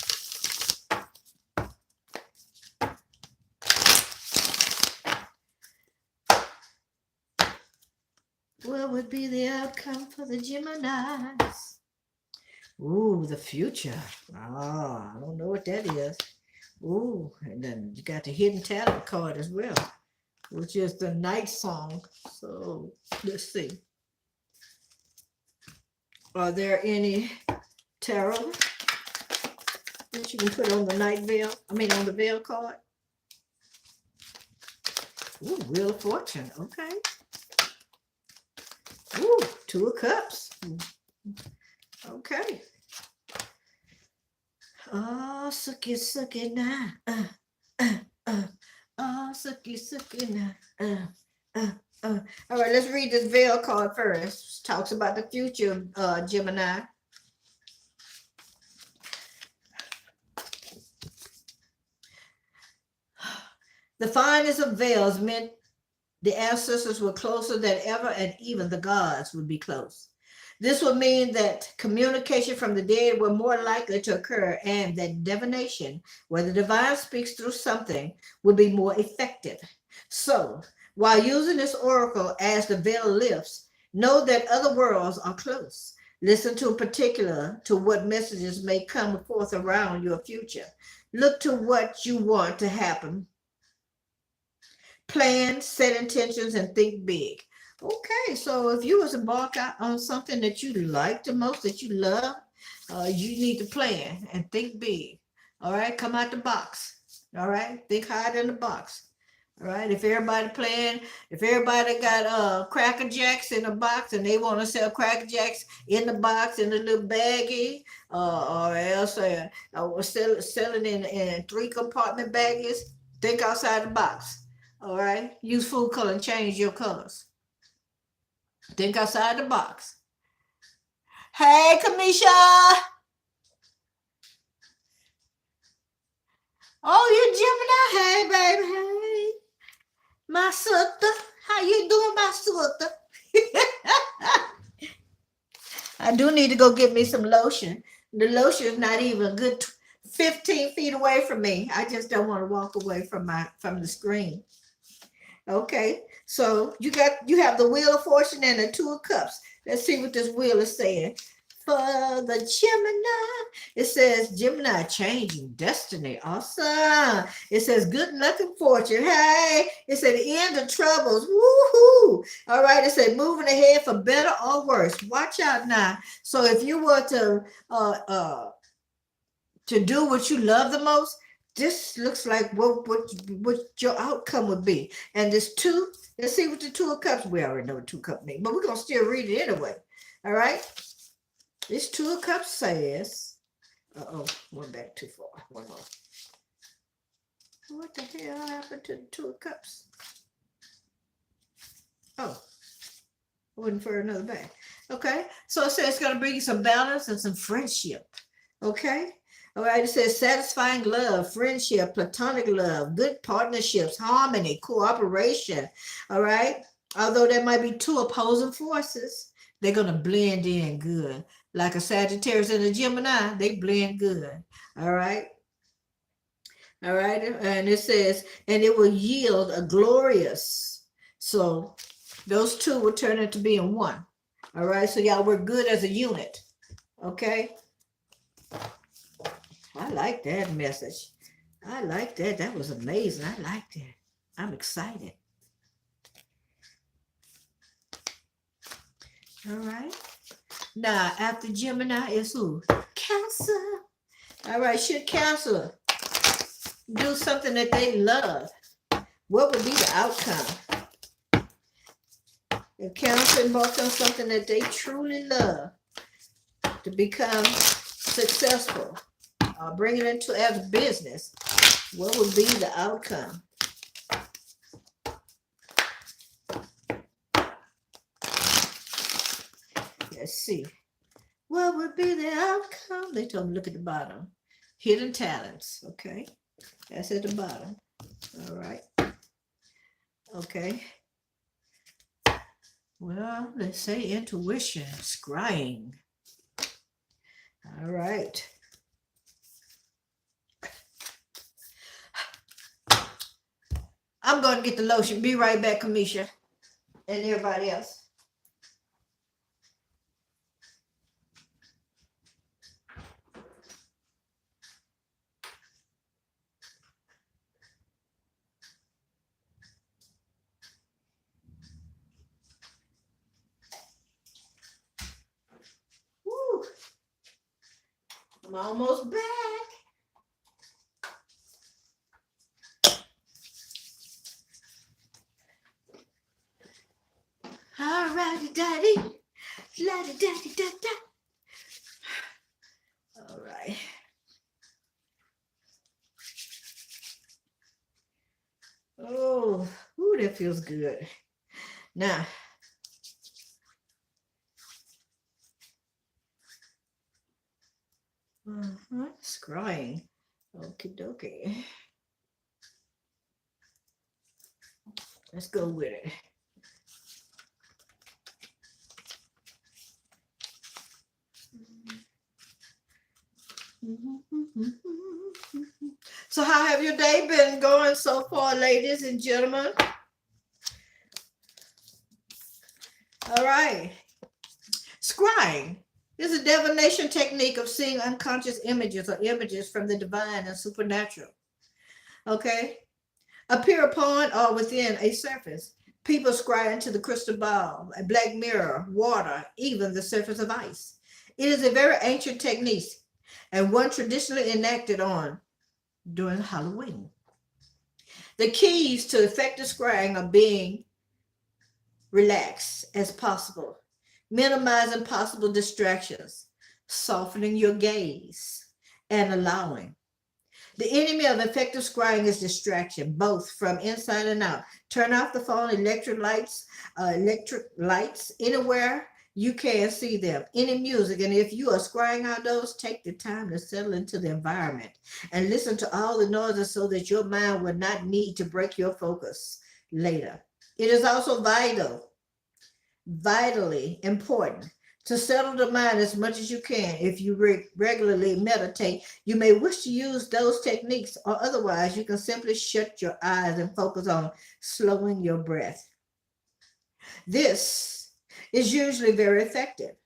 What would be the outcome for the Geminis? Ooh, the future. Ah, I don't know what that is. Ooh, and then you got the hidden talent card as well, which is the night song. So let's see. Are there any tarot that you can put on the night veil? I mean, on the veil card? Ooh, Wheel of Fortune. Okay. Ooh, Two of Cups. Okay. Oh, sucky now. Oh, sucky now. All right, let's read this veil card first. Talks about the future of Gemini. The finest of veils meant the ancestors were closer than ever, and even the gods would be close. This would mean that communication from the dead were more likely to occur, and that divination, where the divine speaks through something, would be more effective. So, while using this oracle as the veil lifts, know that other worlds are close. Listen to particular to what messages may come forth around your future. Look to what you want to happen. Plan, set intentions, and think big. Okay, so if you was embark out on something that you like the most, that you love, you need to plan and think big. All right, come out the box. All right, think hard in the box. All right, if everybody got Cracker Jacks in a box and they want to sell Cracker Jacks in the box in a little baggie, or else selling in 3-compartment baggies, think outside the box. All right, use food color and change your colors. Think outside the box. Hey, Kamisha. Oh, you Gemini. Hey, baby. Hey. My sister. How you doing, my sister? I do need to go get me some lotion. The lotion is not even a good 15 feet away from me. I just don't want to walk away from the screen. Okay, so you have the Wheel of Fortune and the Two of Cups. Let's see what this wheel is saying. For the Gemini, it says Gemini changing destiny. Awesome. It says good luck and fortune. Hey, it said the end of troubles. Woohoo. All right, it said moving ahead for better or worse. Watch out now. So if you were to do what you love the most, this looks like what your outcome would be. And this two, let's see what the Two of Cups, we already know what Two of Cups mean, but we're going to still read it anyway. All right. This Two of Cups says, went back too far. One more. What the hell happened to the Two of Cups? Oh, waiting for another back. Okay. So it says it's going to bring you some balance and some friendship. Okay. All right, it says satisfying love, friendship, platonic love, good partnerships, harmony, cooperation. All right. Although there might be two opposing forces, they're going to blend in good. Like a Sagittarius and a Gemini, they blend good. All right. All right. And it says, and it will yield a glorious. So those two will turn into being one. All right. So y'all work good as a unit. Okay. I like that message. I like that. That was amazing. I like that. I'm excited. All right. Now, after Gemini is who? Cancer. All right. Should Cancer do something that they love, what would be the outcome? If Cancer embarked on something that they truly love to become successful, bring it into as a business, what would be the outcome? Let's see. What would be the outcome? They told me look at the bottom. Hidden talents. Okay. That's at the bottom. All right. Okay. Well, let's say intuition, scrying. All right. I'm going to get the lotion. Be right back, Kamisha. And everybody else. Woo. I'm almost back. All righty, daddy. Daddy, daddy, daddy. All right. Oh, ooh, that feels good. Now, scrying. Okie dokie. Let's go with it. So how have your day been going so far, ladies and gentlemen? All right. Scrying is a divination technique of seeing unconscious images or images from the divine and supernatural. Okay? Appear upon or within a surface. People scry into the crystal ball, a black mirror, water, even the surface of ice. It is a very ancient technique and one traditionally enacted on during Halloween. The keys to effective scrying are being relaxed as possible, minimizing possible distractions, softening your gaze, and allowing. The enemy of effective scrying is distraction, both from inside and out. Turn off the phone, electric lights anywhere you can see them, any music. And if you are scrying outdoors, take the time to settle into the environment and listen to all the noises so that your mind will not need to break your focus later. It is also vitally important to settle the mind as much as you can. If you regularly meditate, you may wish to use those techniques, or otherwise you can simply shut your eyes and focus on slowing your breath. This is usually very effective.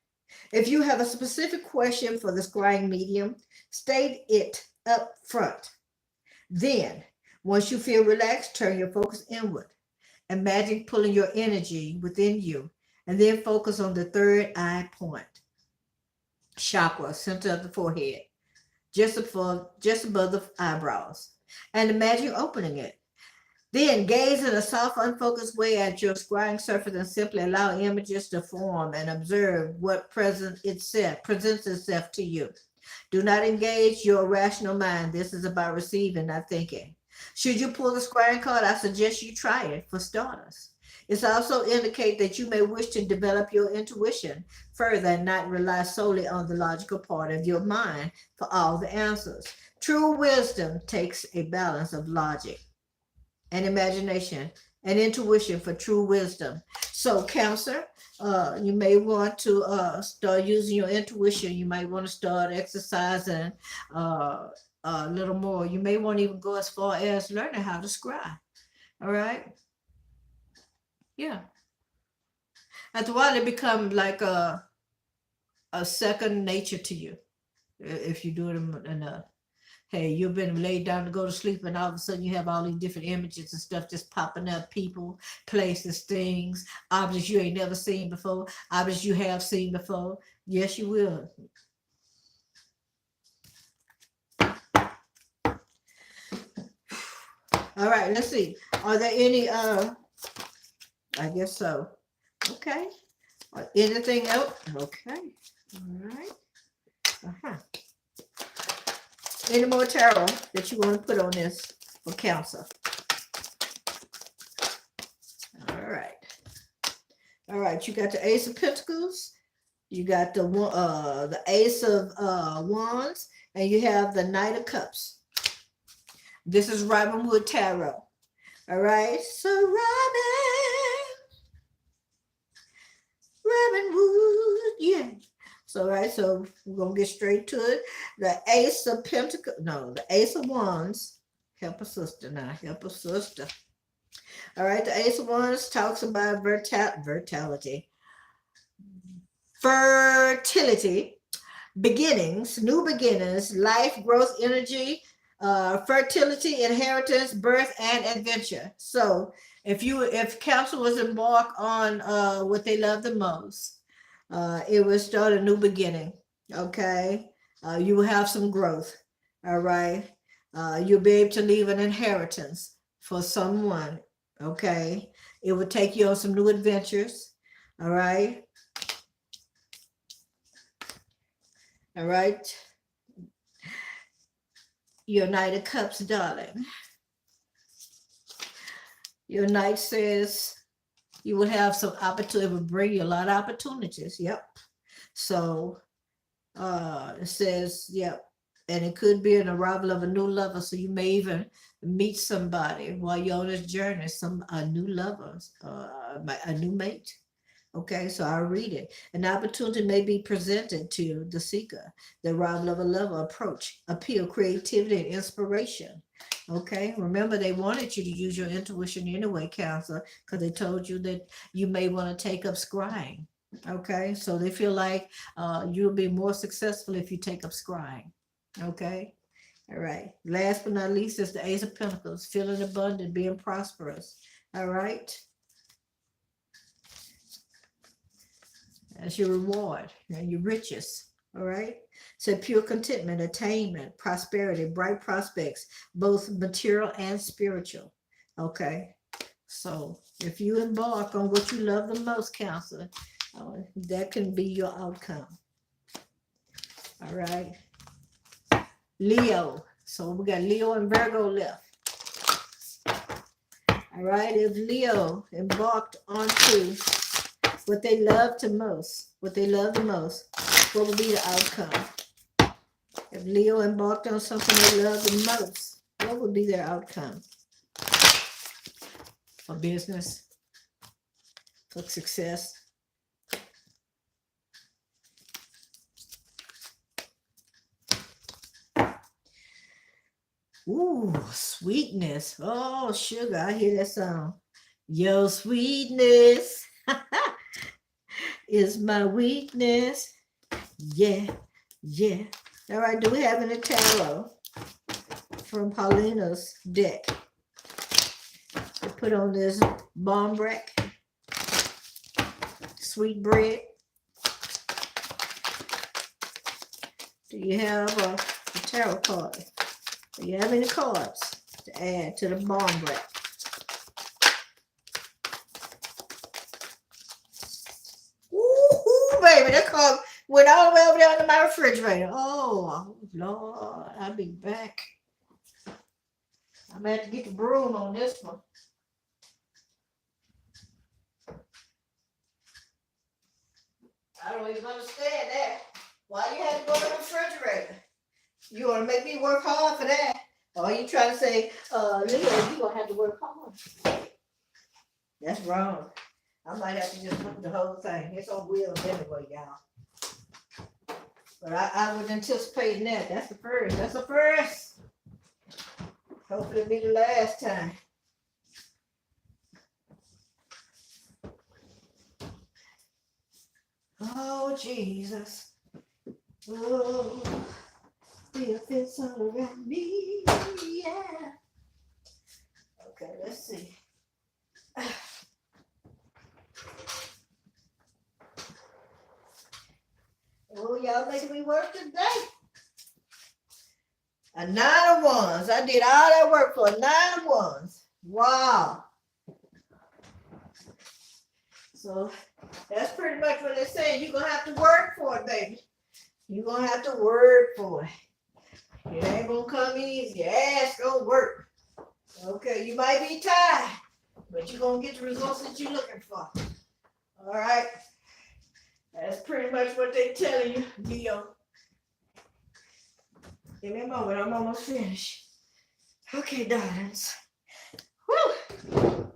If you have a specific question for the scrying medium, state it up front. Then, once you feel relaxed, turn your focus inward. Imagine pulling your energy within you, and then focus on the third eye point, chakra, center of the forehead, just above the eyebrows. And imagine opening it. Then gaze in a soft, unfocused way at your scrying surface and simply allow images to form and observe what presents itself to you. Do not engage your rational mind. This is about receiving, not thinking. Should you pull the scrying card, I suggest you try it for starters. It's also indicate that you may wish to develop your intuition further and not rely solely on the logical part of your mind for all the answers. True wisdom takes a balance of logic and imagination and intuition for true wisdom. So, Cancer, you may want to start using your intuition. You might want to start exercising a little more. You may want to even go as far as learning how to scry. All right? Yeah. After a while, it becomes like a second nature to you if you do it enough. Hey, you've been laid down to go to sleep, and all of a sudden you have all these different images and stuff just popping up, people, places, things, objects you ain't never seen before, objects you have seen before. Yes, you will. All right, let's see. Are there any I guess so. Okay. Anything else? Okay. All right. Uh-huh. Any more tarot that you want to put on this for Cancer? All right. All right. You got the Ace of Pentacles. You got the Ace of Wands, and you have the Knight of Cups. This is Robin Wood Tarot. All right. So Robin Wood, yeah. So, all right, so we're going to get straight to it. The Ace of Pentacles, no, the Ace of Wands. Help a sister now, help a sister. All right, the Ace of Wands talks about fertility, beginnings, new beginnings, life, growth, energy, fertility, inheritance, birth, and adventure. So if Council was embarked on what they love the most, it will start a new beginning. Okay, you will have some growth. All right, you'll be able to leave an inheritance for someone. Okay, it will take you on some new adventures. All right. All right. Your Knight of Cups, darling. Your Knight says you will have some opportunity. It will bring you a lot of opportunities. Yep. So it says, yep. And it could be an arrival of a new lover. So you may even meet somebody while you're on this journey, a new lover, a new mate. Okay, so I'll read it. An opportunity may be presented to the seeker. The arrival of a lover, approach, appeal, creativity, and inspiration. Okay, remember they wanted you to use your intuition anyway, Counselor, because they told you that you may want to take up scrying. Okay, so they feel like you'll be more successful if you take up scrying. Okay, all right. Last but not least is the Ace of Pentacles, feeling abundant, being prosperous. All right. As your reward and your riches. All right. So pure contentment, attainment, prosperity, bright prospects, both material and spiritual. Okay. So if you embark on what you love the most, Counselor, that can be your outcome. All right. Leo. So we got Leo and Virgo left. All right. If Leo embarked onto what they love the most, what will be the outcome? If Leo embarked on something they love the most, what would be their outcome? For business, for success. Ooh, sweetness. Oh, sugar, I hear that song. Your sweetness is my weakness. Yeah, yeah. All right, do we have any tarot from Paulina's deck to put on this Bombrack sweet bread? Do you have a tarot card? Do you have any cards to add to the Bombrack? Ooh, baby, that card went all the way over there to my refrigerator. Oh, Lord, I'll be back. I'm going to have to get the broom on this one. I don't even understand that. Why you had to go to the refrigerator? You want to make me work hard for that? Or are you trying to say, Leo, you're going to have to work hard? That's wrong. I might have to just look at the whole thing. It's on wheels anyway, y'all. But I was anticipating that. That's the first. That's the first. Hopefully it'll be the last time. Oh, Jesus. Oh, feel this all around me. Yeah. Okay, let's see. Oh, y'all making me work today. A 9 of Wands. I did all that work for a 9 of Wands. Wow. So That's pretty much what they're saying. You're going to have to work for it, baby. You're going to have to work for it. It ain't going to come easy. Your ass going to work. Okay, you might be tired, but you're going to get the results that you're looking for. All right? That's pretty much what they're telling you, Leo. Give me a moment. I'm almost finished. Okay, darlings. Woo!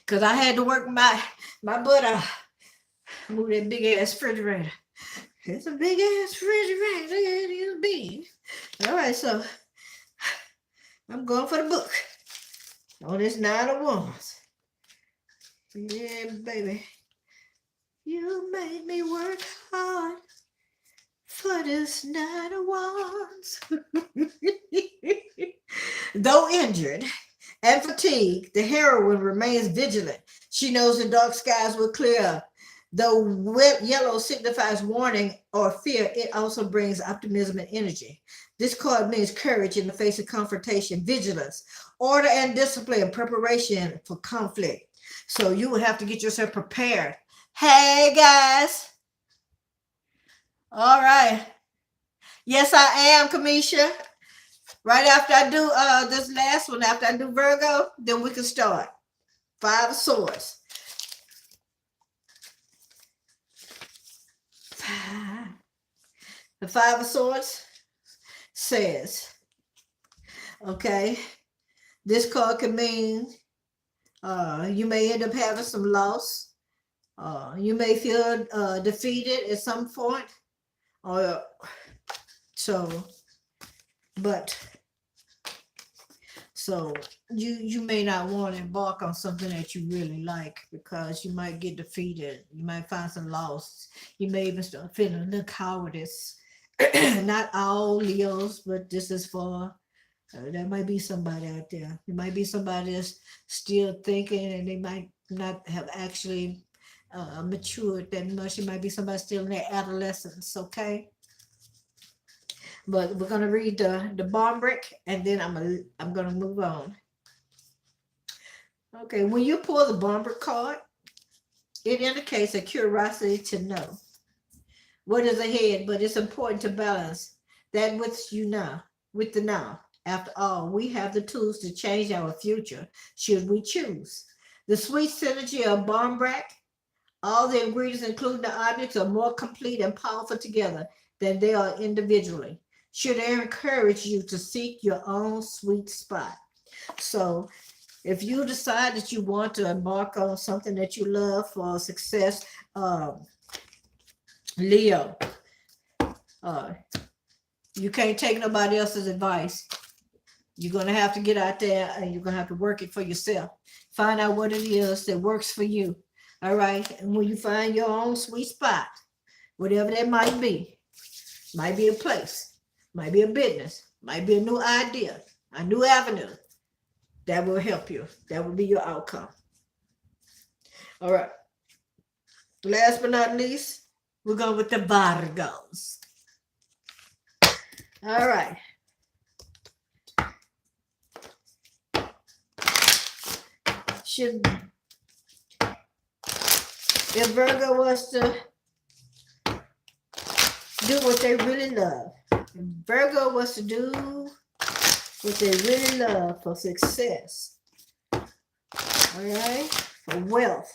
Because I had to work my butt off. Move that big ass refrigerator. It's a big ass refrigerator. It is big. All right, so I'm going for the book on this 9 of Wands. Yeah, baby. You made me work hard for this 9 of Wands. Though injured and fatigued, the heroine remains vigilant. She knows the dark skies will clear up. Though yellow signifies warning or fear, it also brings optimism and energy. This card means courage in the face of confrontation, vigilance, order and discipline, preparation for conflict. So you will have to get yourself prepared. Hey, guys. All right. Yes, I am, Kamisha. Right after I do this last one, after I do Virgo, then we can start. 5 of Swords. The 5 of Swords says, okay, this card can mean you may end up having some loss. You may feel defeated at some point. So you may not want to embark on something that you really like because you might get defeated. You might find some loss. You may even start feeling a little cowardice. Not all Leos, but this is for, there might be somebody out there. There might be somebody that's still thinking and they might not have actually matured that much. It might be somebody still in their adolescence, okay? But we're gonna read the Bombrick, and then I'm gonna move on. Okay, when you pull the Bombrick card, it indicates a curiosity to know what is ahead, but it's important to balance that with the now. After all, we have the tools to change our future should we choose. The sweet synergy of Bombrick, all the ingredients, including the objects, are more complete and powerful together than they are individually. Should encourage you to seek your own sweet spot. So if you decide that you want to embark on something that you love for success, Leo, you can't take nobody else's advice. You're going to have to get out there and you're going to have to work it for yourself. Find out what it is that works for you. All right. And when you find your own sweet spot, whatever that might be a place. Might be a business, might be a new idea, a new avenue that will help you. That will be your outcome. All right. Last but not least, we're going with the Virgos. All right. If Virgo was to do what they really love, Virgo was to do what they really love for success, all right, for wealth,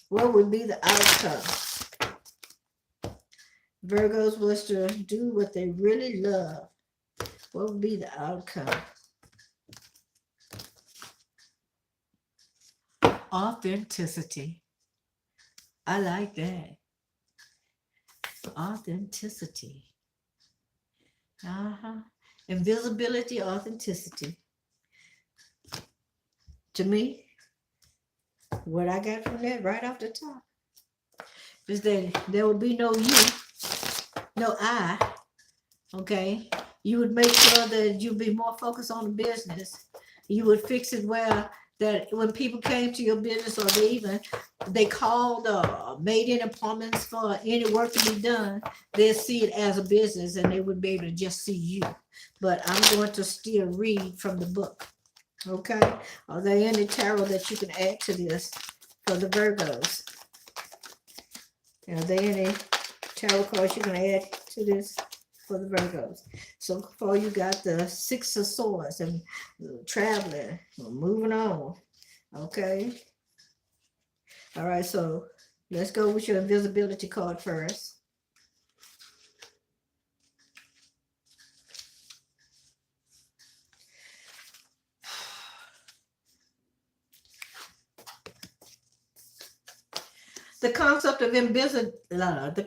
what would be the outcome? Virgos was to do what they really love. What would be the outcome? Authenticity. I like that. Authenticity. Invisibility, authenticity. To me, what I got from that right off the top is that there will be no you, no I. Okay, you would make sure that you'd be more focused on the business. You would fix it where that when people came to your business, or they called or made any appointments for any work to be done, they'll see it as a business and they would be able to just see you. But I'm going to still read from the book. Okay, are there any tarot that you can add to this for the Virgos? Are there any tarot cards you can add to this for the Virgos? So far you got the Six of Swords and traveling, moving on. Okay. All right, so let's go with your invisibility card first. The concept of the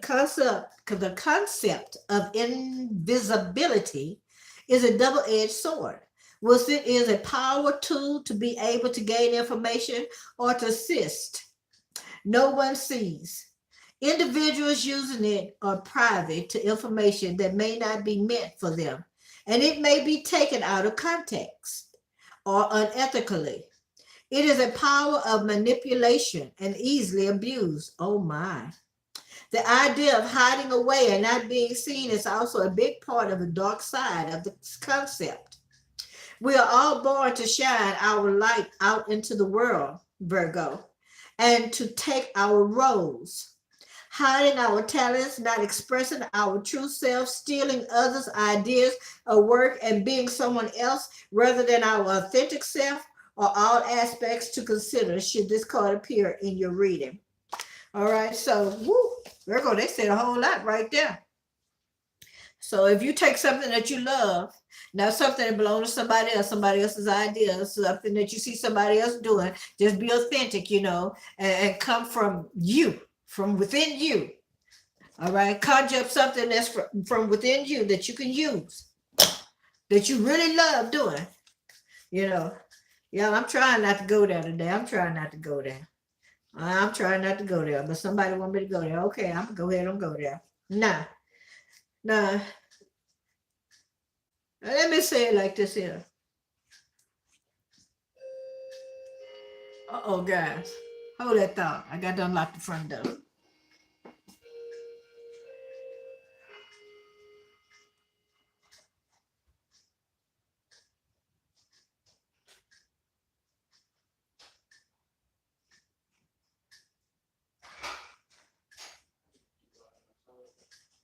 concept of invisibility is a double-edged sword. Whilst it is a power tool to be able to gain information or to assist, no one sees. Individuals using it are privy to information that may not be meant for them, and it may be taken out of context or unethically. It is a power of manipulation and easily abused. Oh my. The idea of hiding away and not being seen is also a big part of the dark side of the concept. We are all born to shine our light out into the world, Virgo, and to take our roles. Hiding our talents, not expressing our true self, stealing others' ideas or work, and being someone else rather than our authentic self are all aspects to consider should this card appear in your reading. All right, so Virgo, they said a whole lot right there. So if you take something that you love, not something that belongs to somebody else, somebody else's idea, something that you see somebody else doing, just be authentic, and come from you, from within you. All right, conjure up something that's from within you that you can use, that you really love doing, Yeah, I'm trying not to go there today. I'm trying not to go there. But somebody want me to go there. Okay, I'm gonna go ahead and go there. Nah. Let me say it like this here. Uh-oh, guys. Hold that thought. I got to unlock the front door.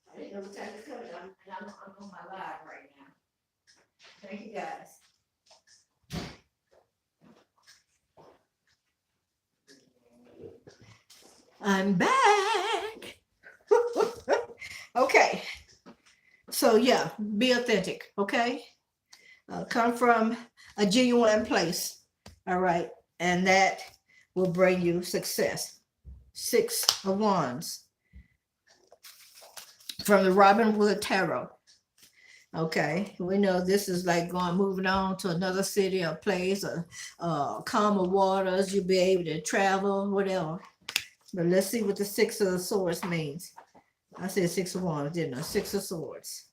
I didn't know what time to come. I'm on my live right now. Thank you, guys. I'm back. Okay. So, yeah, be authentic, okay? Come from a genuine place, all right? And that will bring you success. 6 of Wands from the Robin Wood Tarot. Okay, we know this is like moving on to another city or place or calmer waters. You'll be able to travel, whatever. But let's see what the 6 of Swords means. I said 6 of Wands, didn't I? 6 of Swords.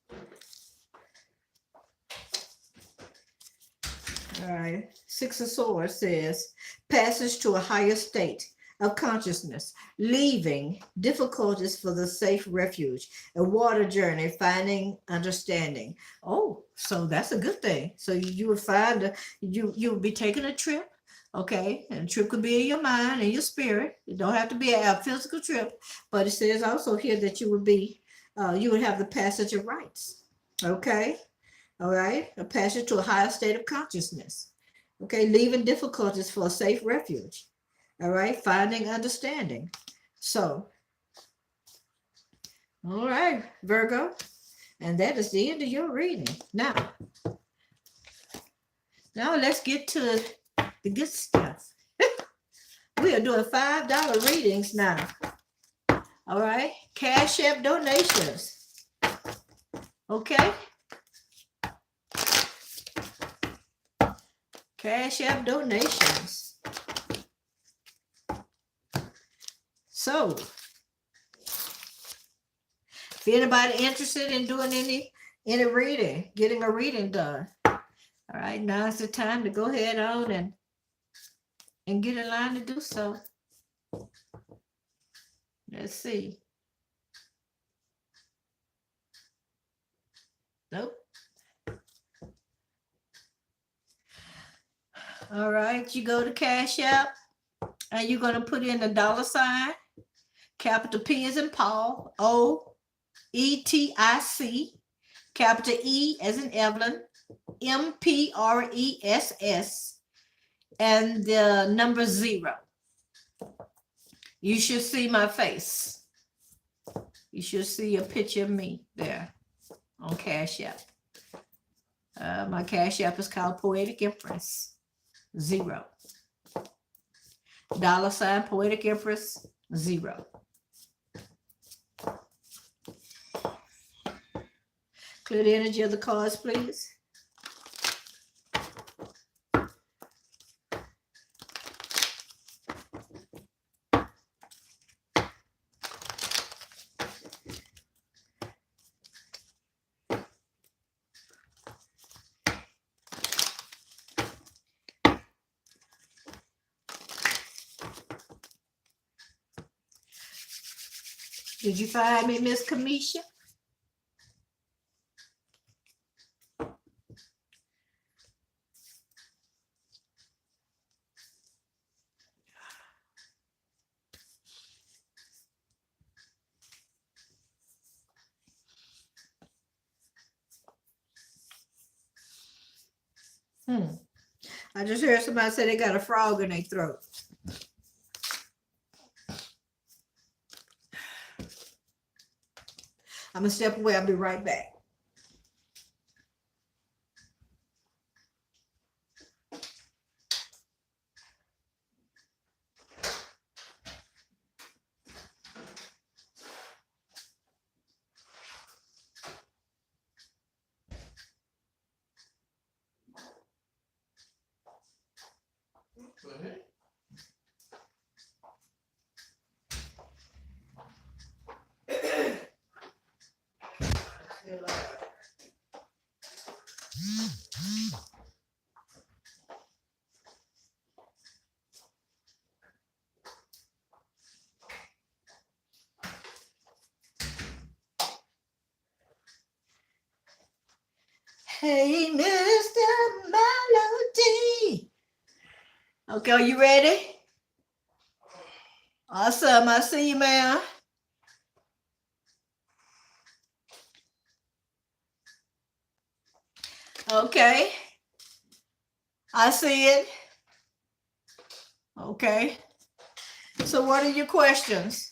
All right, 6 of Swords says passage to a higher state of consciousness, leaving difficulties for the safe refuge, a water journey, finding understanding. Oh, so that's a good thing. So you would find you'll be taking a trip, okay? And the trip could be in your mind and your spirit. It don't have to be a physical trip, but it says also here that you would have the passage of rights, okay? All right, a passage to a higher state of consciousness, okay? Leaving difficulties for a safe refuge. All right, finding understanding. So, all right, Virgo, and that is the end of your reading. Now let's get to the good stuff. We are doing $5 readings now. All right, Cash App donations. Okay. Cash App donations. So, if anybody interested in doing any reading, getting a reading done, all right, now's the time to go ahead on and get in line to do so. Let's see. Nope. All right, you go to Cash App And you're going to put in the $, capital P as in Paul, OETIC, capital E as in Evelyn, MPRESS, and the number 0. You should see my face. You should see a picture of me there on Cash App. My Cash App is called Poetic Empress 0. $ Poetic Empress 0. Clear the energy of the cards, please. Did you find me, Miss Kamisha? I just heard somebody say they got a frog in their throat. I'm gonna step away. I'll be right back. Hey, Mr. Melody. Okay, are you ready? Awesome. I see you, man. Okay. I see it. Okay. So what are your questions?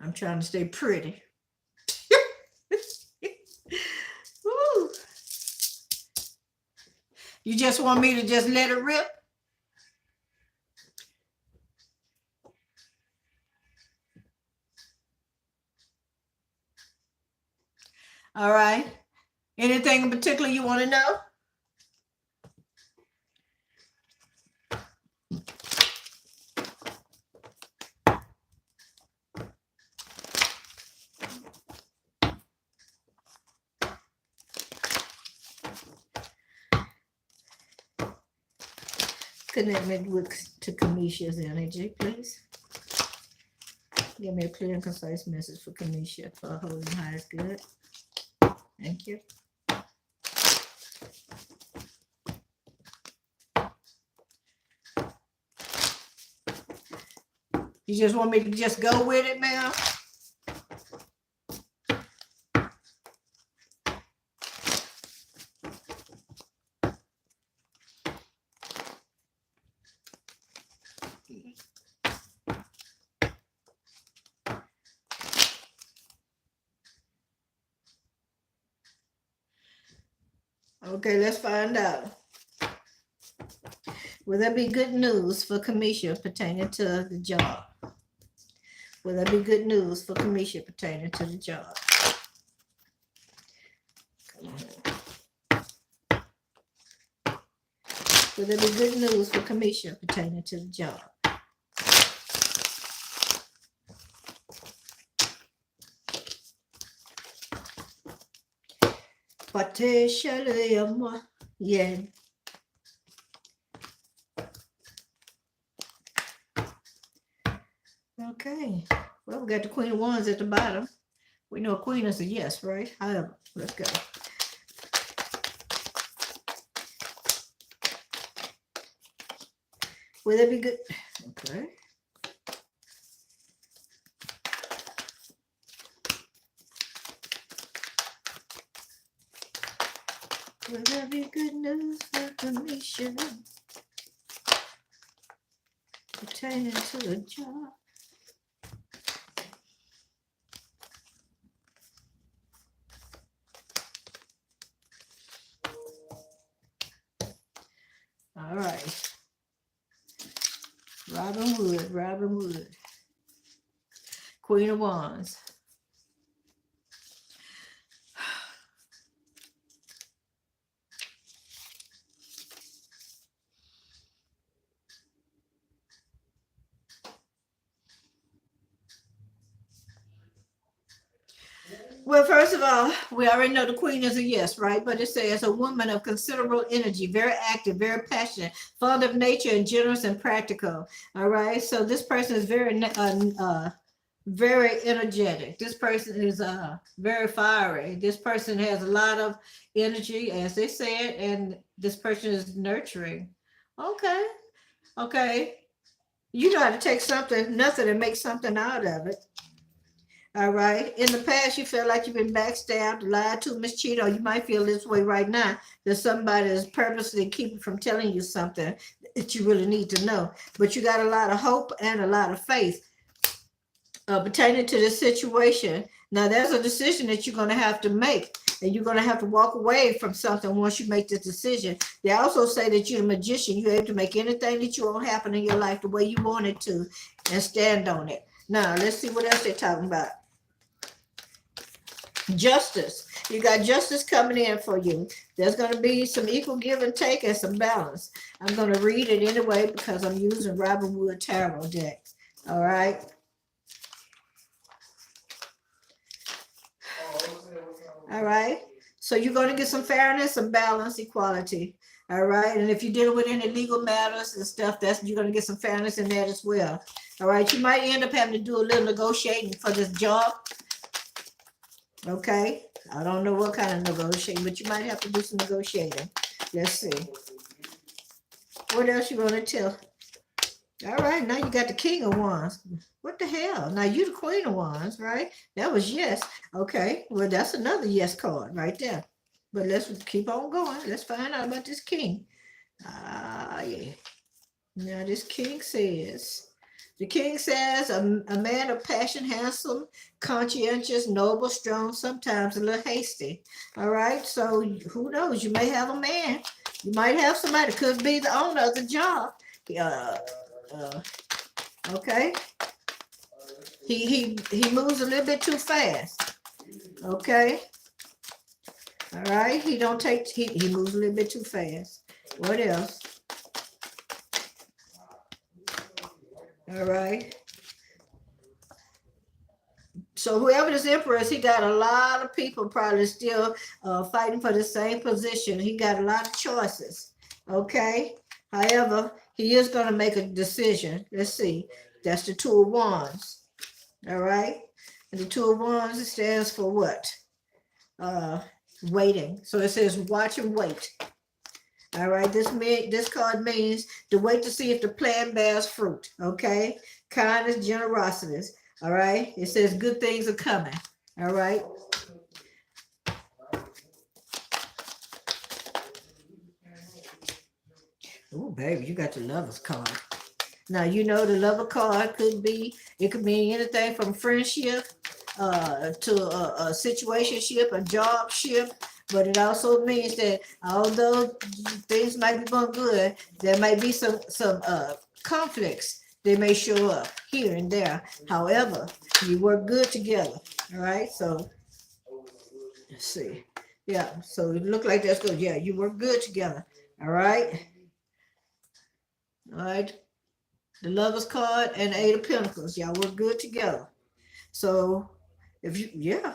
I'm trying to stay pretty. Woo. You just want me to just let it rip? All right. Anything in particular you want to know? Commitment to Kamisha's energy, please. Give me a clear and concise message for Kamisha for holding highest good. Thank you. You just want me to just go with it, ma'am? Okay, let's find out. Will there be good news for Kamisha pertaining to the job? Will there be good news for Kamisha pertaining to the job? Will there be good news for Kamisha pertaining to the job? Yeah. Okay. Well, we got the Queen of Wands at the bottom. We know queen is a yes, right? However, let's go. Will that be good? Okay. Will that be good news for commission pertaining to the job? All right. Robin Wood, Robin Wood. Queen of Wands. Well, first of all, we already know the queen is a yes, right? But it says a woman of considerable energy, very active, very passionate, fond of nature, and generous and practical. All right. So this person is very energetic. This person is very fiery. This person has a lot of energy, as they said, and this person is nurturing. Okay. Okay. You know how to take something, nothing, and make something out of it. All right. In the past, you feel like you've been backstabbed, lied to, mistreated, or you might feel this way right now that somebody is purposely keeping from telling you something that you really need to know. But you got a lot of hope and a lot of faith pertaining to this situation. Now, there's a decision that you're going to have to make, and you're going to have to walk away from something once you make this decision. They also say that you're a magician. You're able to make anything that you want happen in your life the way you want it to and stand on it. Now, let's see what else they're talking about. Justice. You got justice coming in for you. There's going to be some equal give and take and some balance. I'm going to read it anyway because I'm using Robin Wood Tarot deck. All right. All right. So you're going to get some fairness, some balance, equality. All right. And if you're dealing with any legal matters and stuff, you're going to get some fairness in that as well. All right. You might end up having to do a little negotiating for this job. Okay. I don't know what kind of negotiating, but you might have to do some negotiating. Let's see. What else you want to tell? All right. Now you got the King of Wands. What the hell? Now you the Queen of Wands, right? That was yes. Okay. Well, that's another yes card right there. But let's keep on going. Let's find out about this king. Yeah. Now this king says, the king says, a man of passion, handsome, conscientious, noble, strong, sometimes a little hasty. All right. So who knows? You may have a man. You might have somebody, could be the owner of the job. Okay. He moves a little bit too fast. Okay. All right. He moves a little bit too fast. What else? All right. So whoever this emperor is, he got a lot of people probably still fighting for the same position. He got a lot of choices. Okay. However, he is going to make a decision. Let's see. That's the Two of Wands. All right. And the Two of Wands stands for what? Waiting. So it says watch and wait. All right, this card means to wait to see if the plan bears fruit. Okay, kindness, generosity. All right, it says good things are coming. All right. Oh, baby, you got the Lover's card. Now you know the Lover card could mean anything from friendship to a situationship, a jobship. But it also means that although things might be going good, there might be some conflicts. They may show up here and there. However, you work good together. All right. So let's see. Yeah. So it looked like that's good. Yeah. You work good together. All right. All right. The Lover's card and the Eight of Pentacles. Y'all work good together. So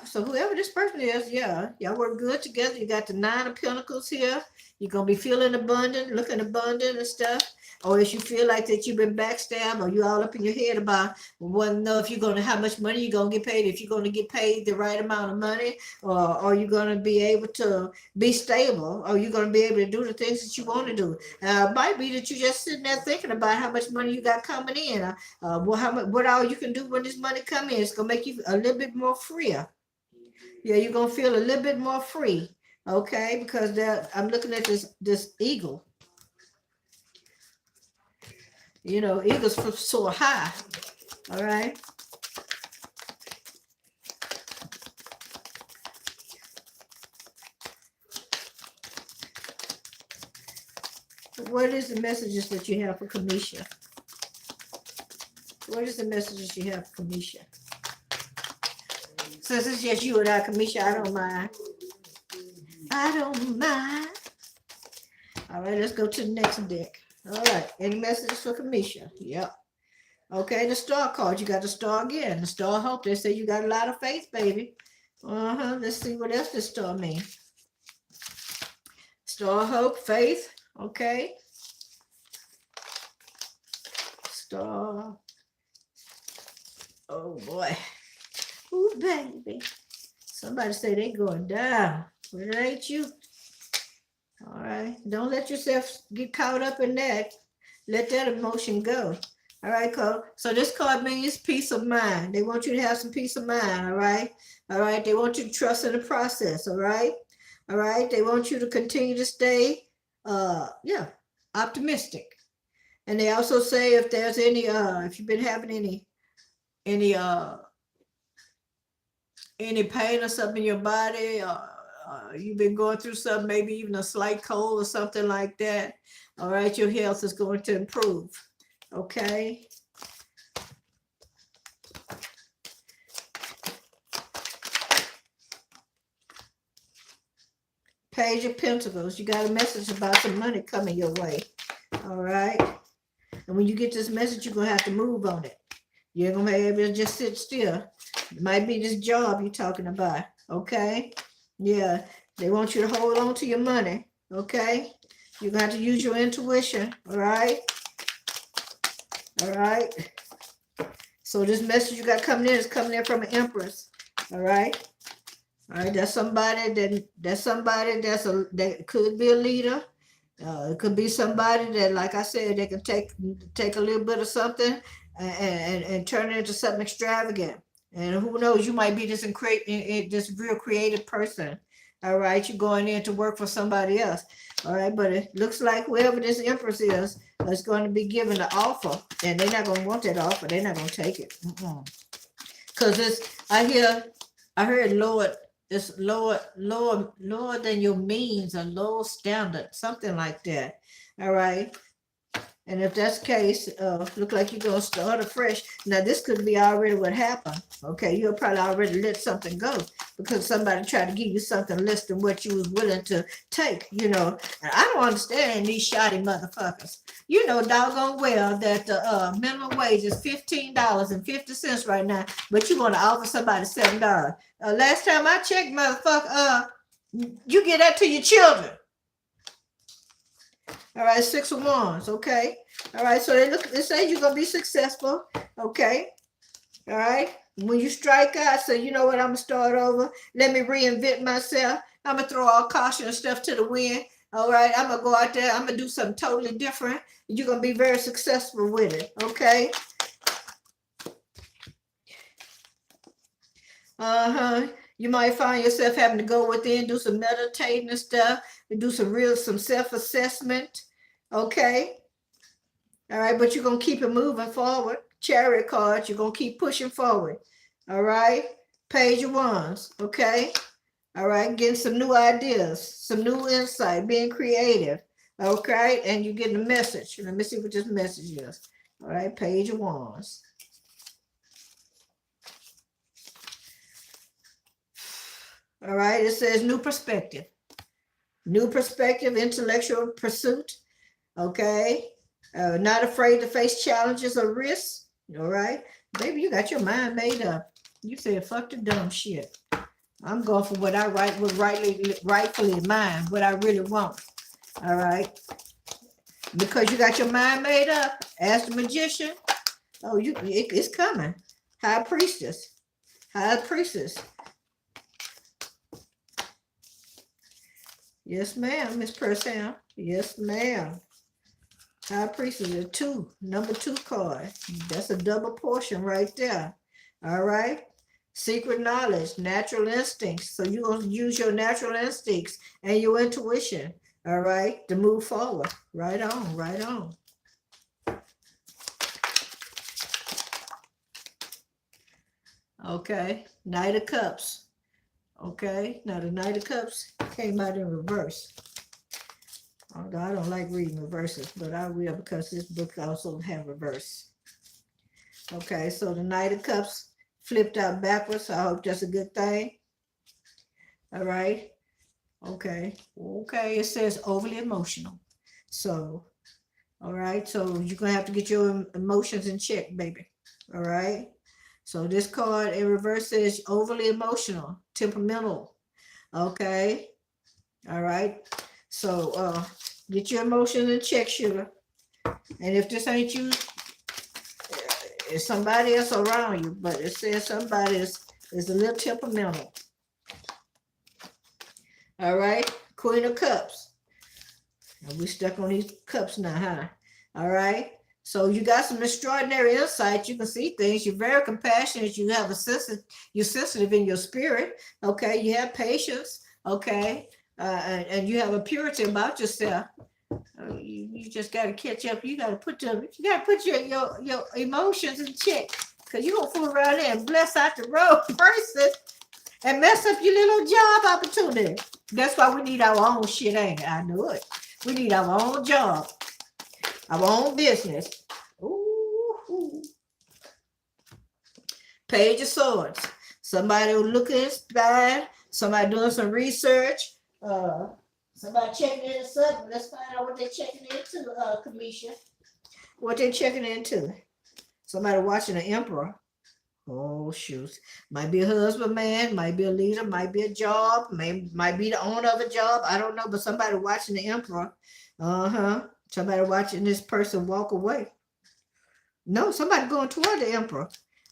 so whoever this person is, yeah, y'all work good together. You got the Nine of Pentacles here. You're gonna be feeling abundant, looking abundant and stuff. Or if you feel like that you've been backstabbed, or you all up in your head about want to know if you're gonna how much money you're gonna get paid, if you're gonna get paid the right amount of money, or are you gonna be able to be stable, or you're gonna be able to do the things that you want to do. It might be that you're just sitting there thinking about how much money you got coming in, what all you can do when this money come in. It's gonna make you a little bit more freer. Yeah, you're gonna feel a little bit more free, okay? Because I'm looking at this eagle. You know, eagles soar high. All right. What is the messages that you have for Kamisha? What is the messages you have for Kamisha? Since it's just you and I, Kamisha, I don't mind. I don't mind. All right, let's go to the next deck. All right, any messages for Kamisha? Yep. Okay, the star card. You got the star again. The star hope. They say you got a lot of faith, baby. Let's see what else this star means. Star hope, faith. Okay. Star. Oh boy. Ooh, baby. Somebody say they going down. But it ain't you. All right. Don't let yourself get caught up in that. Let that emotion go. All right, Cole. So this card means peace of mind. They want you to have some peace of mind. All right. All right. They want you to trust in the process. All right. All right. They want you to continue to stay, optimistic. And they also say if there's any, if you've been having any pain or something in your body, you've been going through something, maybe even a slight cold or something like that, all right, your health is going to improve. Okay. Page of Pentacles. You got a message about some money coming your way. All right. And when you get this message, you're going to have to move on it. You're going to be able to just sit still. It might be this job you're talking about. Okay. Yeah. They want you to hold on to your money. Okay. You're going to have to use your intuition. All right. All right. So this message you got coming in is coming in from an Empress. All right. All right. That's somebody that could be a leader. It could be somebody that, like I said, they can take a little bit of something and turn it into something extravagant. And who knows, you might be this real creative person. All right, you're going in to work for somebody else. All right, but it looks like whoever this Empress is going to be given the offer, and they're not going to want that offer. They're not going to take it. Because I heard Lord. It's lower than your means, a low standard, something like that. All right. And if that's the case, look like you're going to start afresh. Now, this could be already what happened. Okay, you'll probably already let something go because somebody tried to give you something less than what you was willing to take, you know. And I don't understand these shoddy motherfuckers. You know doggone well that the minimum wage is $15.50 right now, but you're going to offer somebody $7. Last time I checked, motherfucker, you get that to your children. All right, 6 of Wands, okay. All right, so they say you're gonna be successful, okay. All right, when you strike out, say, you know what, I'm gonna start over. Let me reinvent myself. I'm gonna throw all caution and stuff to the wind. All right, I'm gonna go out there. I'm gonna do something totally different. You're gonna be very successful with it, okay. You might find yourself having to go within, do some meditating and stuff, and do some self-assessment. Okay. All right, but you're going to keep it moving forward. Chariot card, you're going to keep pushing forward. All right. Page of Wands. Okay. All right. Getting some new ideas, some new insight, being creative. Okay. And you're getting a message. Let me see what this message is. All right. Page of Wands. All right, it says new perspective. New perspective, intellectual pursuit. Okay. Not afraid to face challenges or risks. All right. Baby, you got your mind made up. You said, fuck the dumb shit. I'm going for what I rightfully mine, what I really want. All right. Because you got your mind made up. Ask the magician. Oh, it's coming. High priestess. High priestess. Yes, ma'am, Miss Purcell. Yes, ma'am. High priestess is number 2 card. That's a double portion right there. All right. Secret knowledge, natural instincts. So you're going to use your natural instincts and your intuition, all right, to move forward. Right on, right on. Okay, Knight of Cups. Okay, now the Knight of Cups came out in reverse. Although I don't like reading reverses, but I will because this book also have reverse. Okay, so the Knight of Cups flipped out backwards. So I hope that's a good thing. All right. Okay. Okay. It says overly emotional. So, all right. So you're going to have to get your emotions in check, baby. All right. So this card in reverse says overly emotional, temperamental. Okay. All right. So get your emotions in check, sugar. And if this ain't you, it's somebody else around you, but it says somebody is a little temperamental. All right, Queen of Cups. And we stuck on these cups now, huh? All right. So you got some extraordinary insight. You can see things. You're very compassionate. You have you're sensitive in your spirit. Okay. You have patience. Okay. And you have a purity about yourself. You just got to catch up. You got to put your emotions in check, because you gonna fool around there and bless out the road person and mess up your little job opportunity. That's why we need our own shit, ain't it? I know it. We need our own job, our own business. Ooh. Page of Swords. Somebody looking inspired. Somebody doing some research. Somebody checking into something. Let's find out what they're checking into, Kamisha. What they're checking into. Somebody watching the Emperor. Oh, shoot. Might be a husband, man. Might be a leader. Might be a job. Might be the owner of a job. I don't know. But somebody watching the Emperor. Somebody watching this person walk away. No, somebody going toward the Emperor.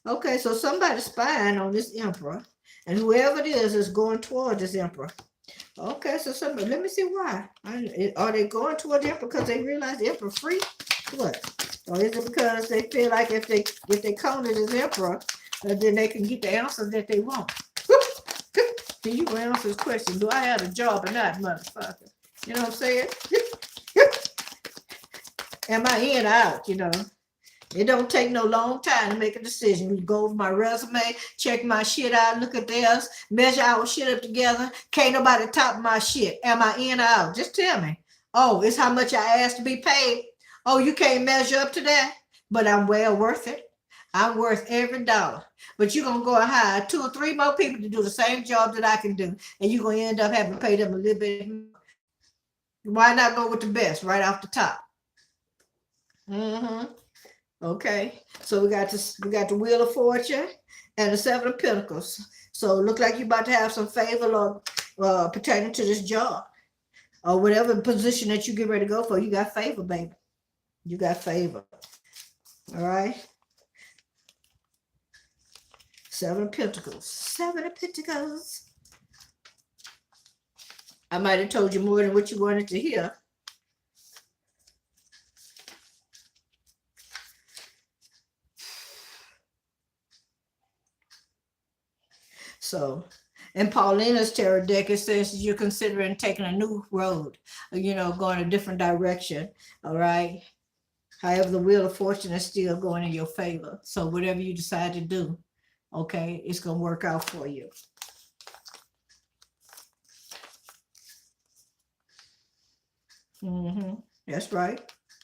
Okay, so somebody's spying on this Emperor. And whoever it is going toward this Emperor. Okay, so somebody, let me see why. Are they going toward the Emperor because they realize the Emperor free? What? Or is it because they feel like if they corner this Emperor, then they can get the answers that they want? Then you can answer this question: do I have a job or not, motherfucker? You know what I'm saying? Am I in or out? You know, it don't take no long time to make a decision. You go over my resume, check my shit out, look at theirs, measure our shit up together. Can't nobody top my shit. Am I in or out? Just tell me. Oh, it's how much I asked to be paid. Oh, you can't measure up to that, but I'm well worth it. I'm worth every dollar. But you're going to go and hire 2 or 3 more people to do the same job that I can do, and you're going to end up having to pay them a little bit. Why not go with the best right off the top? Okay, so we got the Wheel of Fortune and the 7 of Pentacles. So it look like you're about to have some favor pertaining to this job or whatever position that you get ready to go for. You got favor, baby. You got favor. All right. 7 of Pentacles. 7 of Pentacles. I might have told you more than what you wanted to hear. So, in Paulina's tarot deck, it says you're considering taking a new road, going a different direction. All right. However, the Wheel of Fortune is still going in your favor. So whatever you decide to do, okay, it's going to work out for you. That's right.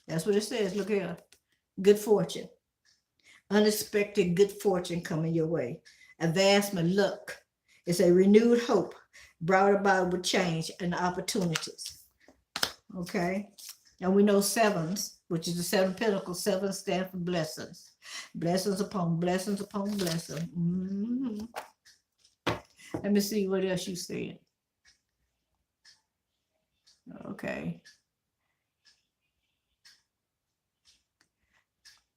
That's what it says. Look here. Good fortune. Unexpected good fortune coming your way. Advancement, luck. It's a renewed hope brought about with change and opportunities. Okay. And we know 7s, which is the 7 Pentacles. 7 stand for blessings. Blessings upon blessings upon blessings. Let me see what else you said. Okay.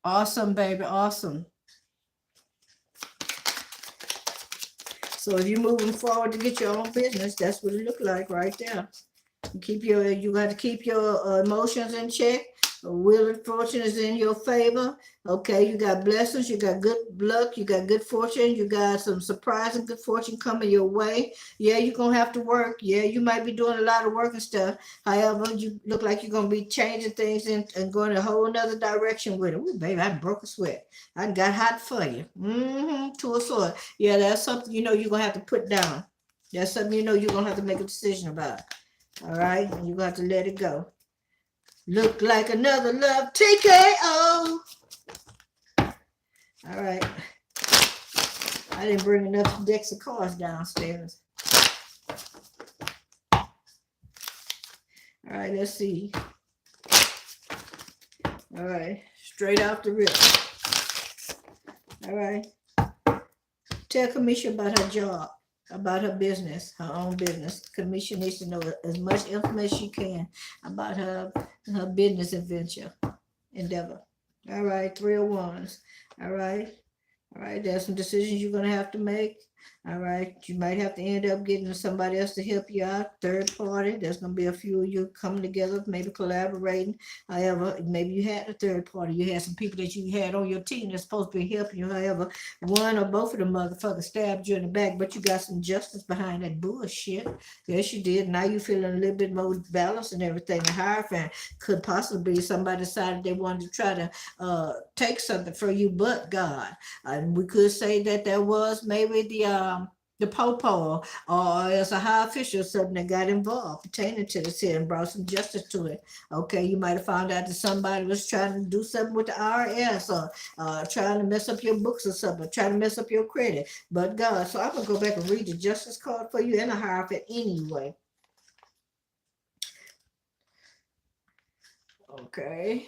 Awesome, baby. Awesome. So if you're moving forward to get your own business, that's what it look like right there. You got to keep your emotions in check. Will and fortune is in your favor. Okay, you got blessings, you got good luck, you got good fortune, you got some surprising good fortune coming your way. Yeah, you're gonna have to work. Yeah, you might be doing a lot of work and stuff. However, you look like you're gonna be changing things and going a whole nother direction with it. Ooh, baby, I broke a sweat. I got hot for you. To a sword. Yeah, that's something you know you're gonna have to put down. That's something you know you're gonna have to make a decision about. All right, and you got to let it go. Look like another love TKO. All right. I didn't bring enough decks of cards downstairs. All right, let's see. All right, straight off the rip. All right. Tell Kamisha about her job, about her business, her own business. Kamisha needs to know as much information she can about her business endeavor. All right, 3 of Wands. All right. All right, there's some decisions you're going to have to make. All right, you might have to end up getting somebody else to help you out, third party. There's going to be a few of you coming together, maybe collaborating. However, maybe you had a third party. You had some people that you had on your team that's supposed to be helping you. However, one or both of them motherfuckers stabbed you in the back, but you got some justice behind that bullshit. Yes, you did. Now you're feeling a little bit more balanced and everything. The Hierophant could possibly be somebody decided they wanted to try to take something from you, but God. And we could say that there was maybe the popo or as a high official or something that got involved pertaining to this here and brought some justice to it. Okay, you might have found out that somebody was trying to do something with the IRS or trying to mess up your books or something, trying to mess up your credit. But God, so I'm gonna go back and read the justice card for you and a Hierophant anyway. Okay.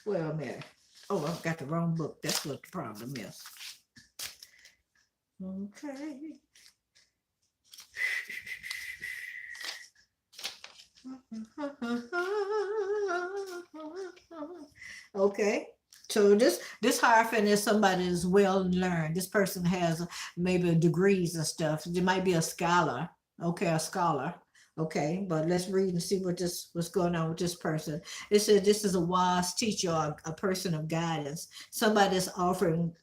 Well, man. Oh, I've got the wrong book. That's what the problem is. Okay. Okay. So this Hierophant is somebody that's well learned. This person has maybe degrees and stuff. It might be a scholar. Okay, a scholar. Okay, but let's read and see what's going on with this person. It says this is a wise teacher, a person of guidance, somebody that's offering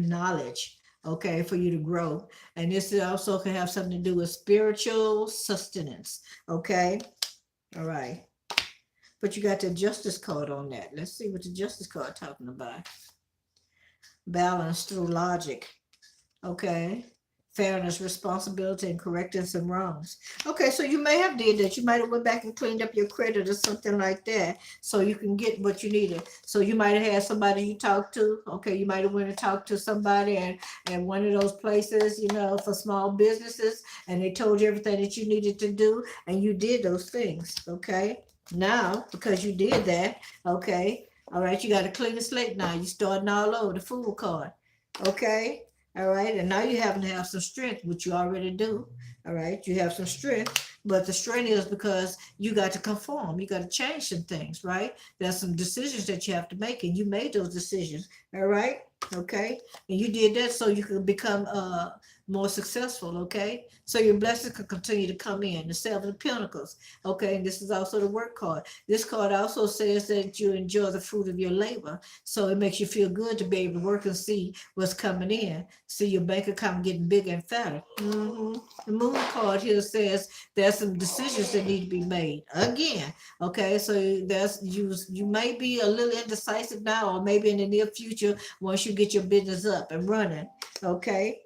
knowledge, okay, for you to grow. And this also can have something to do with spiritual sustenance. Okay, all right. But you got the justice card on that. Let's see what the justice card talking about. Balance through logic. Okay. Fairness, responsibility, and correcting some wrongs. Okay, so you may have did that. You might have went back and cleaned up your credit or something like that, so you can get what you needed. So you might have had somebody you talked to. Okay, you might have went and talked to somebody and one of those places, you know, for small businesses, and they told you everything that you needed to do, and you did those things. Okay, now because you did that, okay, all right, you got a clean slate now. You're starting all over the Fool card. Okay. All right, and now you happen to have some strength, which you already do. All right, you have some strength, but the strength is because you got to conform. You got to change some things, right? There's some decisions that you have to make, and you made those decisions. All right, okay, and you did that so you could become more successful. Okay, so your blessings could continue to come in. The Seven of Pentacles. Okay, and this is also the work card. This card also says that you enjoy the fruit of your labor, so it makes you feel good to be able to work and see what's coming in. See your bank account getting bigger and fatter. The Moon card here says there's some decisions that need to be made again. Okay, so there's you may be a little indecisive now, or maybe in the near future once you get your business up and running. Okay,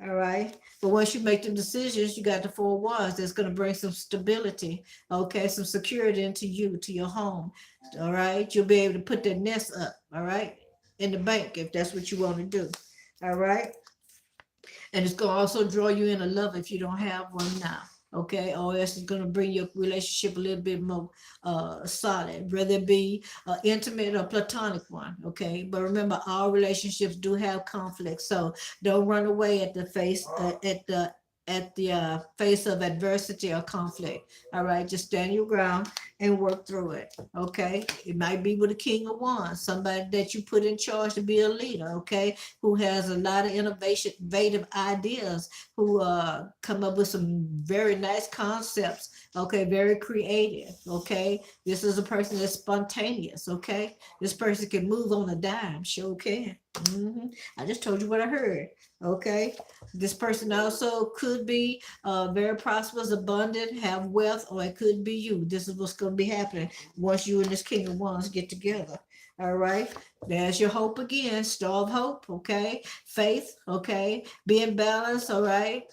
all right. But once you make the decisions, you got the 4 Wands that's going to bring some stability. Okay, some security into you, to your home. All right, you'll be able to put that nest up. All right, in the bank if that's what you want to do. All right. And it's going to also draw you in a love if you don't have one now. Okay, or else it's going to bring your relationship a little bit more solid, whether it be intimate or platonic one. Okay, but remember, all relationships do have conflict, so don't run away at the face face of adversity or conflict. All right, just stand your ground and work through it. Okay, it might be with a king of wands, somebody that you put in charge to be a leader. Okay, who has a lot of innovative ideas, who come up with some very nice concepts. Okay, very creative. Okay, this is a person that's spontaneous. Okay, this person can move on a dime. Sure can. I just told you what I heard. Okay, this person also could be very prosperous, abundant, have wealth, or it could be you. This is what's going to be happening once you and this king of wands get together. All right, there's your hope again, star of hope. Okay, faith. Okay, being balanced. All right.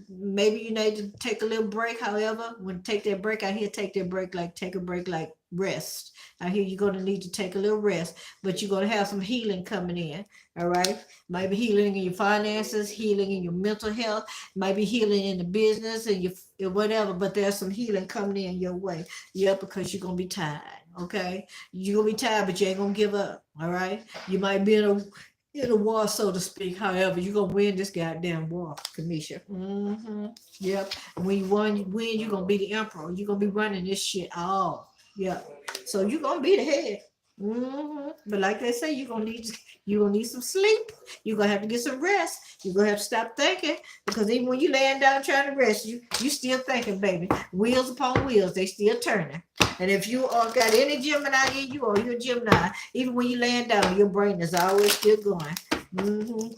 Maybe you need to take a little break. However, when take that break, I hear take that break like take a break like rest. I hear you're going to need to take a little rest, but you're going to have some healing coming in. All right, might be healing in your finances, healing in your mental health, might be healing in the business and your whatever, but there's some healing coming in your way. Yeah, because you're going to be tired. Okay, you're going to be tired, but you ain't going to give up. All right, you might be in a war, so to speak. However, you're gonna win this goddamn war, Kamisha. Yep. When you win, you're gonna be the emperor. You're gonna be running this shit all. Yep. So you're gonna be the head. But like they say, you're gonna need some sleep. You're gonna have to get some rest. You're gonna have to stop thinking, because even when you laying down trying to rest, you still thinking, baby. Wheels upon wheels, they still turning. And if you got any Gemini in you, or you're a Gemini, even when you laying down, your brain is always still going.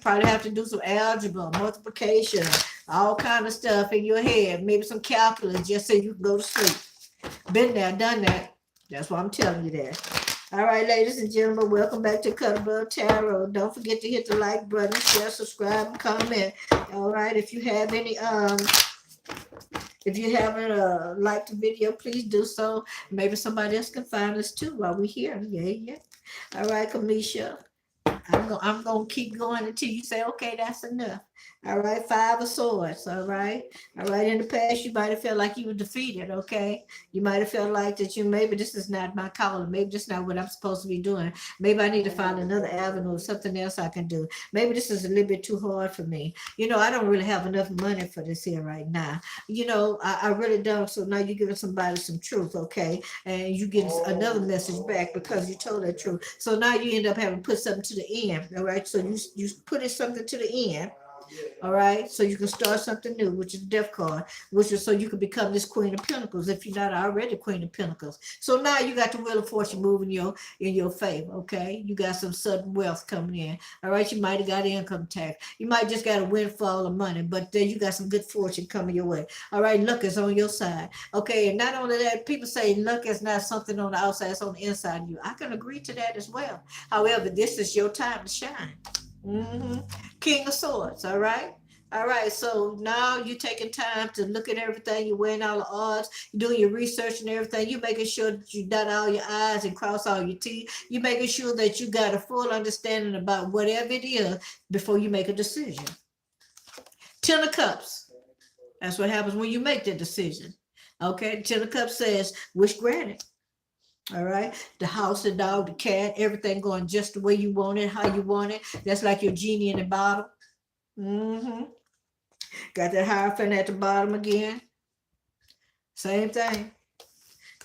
Probably have to do some algebra, multiplication, all kind of stuff in your head. Maybe some calculus just so you can go to sleep. Been there, done that. That's why I'm telling you that. All right, ladies and gentlemen, welcome back to Cuddlebug Tarot. Don't forget to hit the like button, share, subscribe, and comment. All right, if you have any if you haven't liked the video, please do so. Maybe somebody else can find us too while we're here. Yeah. All right, Kamisha. I'm gonna keep going until you say, okay, that's enough. All right, 5 of swords. All right. In the past, you might have felt like you were defeated. Okay, you might have felt like that maybe this is not my calling. Maybe this is not what I'm supposed to be doing. Maybe I need to find another avenue, something else I can do. Maybe this is a little bit too hard for me. I don't really have enough money for this here right now. I really don't. So now you're giving somebody some truth, okay? And you get another message back because you told that truth. So now you end up having to put something to the end, all right? So you put it something to the end, all right? So you can start something new, which is the Death card, which is so you can become this Queen of Pentacles if you're not already Queen of Pentacles. So now you got the Wheel of Fortune moving in your favor, okay? You got some sudden wealth coming in, all right? You might have got income tax. You might just got a windfall of money, but then you got some good fortune coming your way, all right? Luck is on your side, okay? And not only that, people say luck is not something on the outside, it's on the inside of you. I can agree to that as well. However, this is your time to shine. King of Swords, all right? All right, so now you're taking time to look at everything. You're weighing all the odds. You're doing your research and everything. You're making sure that you dot all your I's and cross all your T's. You're making sure that you got a full understanding about whatever it is before you make a decision. 10 of Cups. That's what happens when you make the decision. Okay, 10 of Cups says, wish granted. All right, the house, the dog, the cat, everything going just the way you want it, how you want it. That's like your genie in the bottle. Got that Hierophant at the bottom again. Same thing.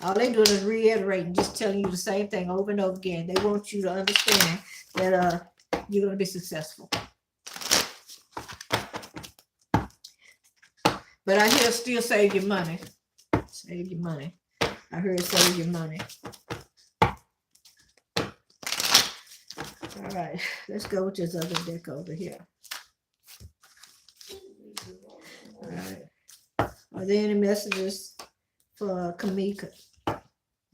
All they doing is reiterating, just telling you the same thing over and over again. They want you to understand that you're going to be successful. But I hear still save your money. Save your money. I heard save your money. All right, let's go with this other deck over here. All right. Are there any messages for Kamisha?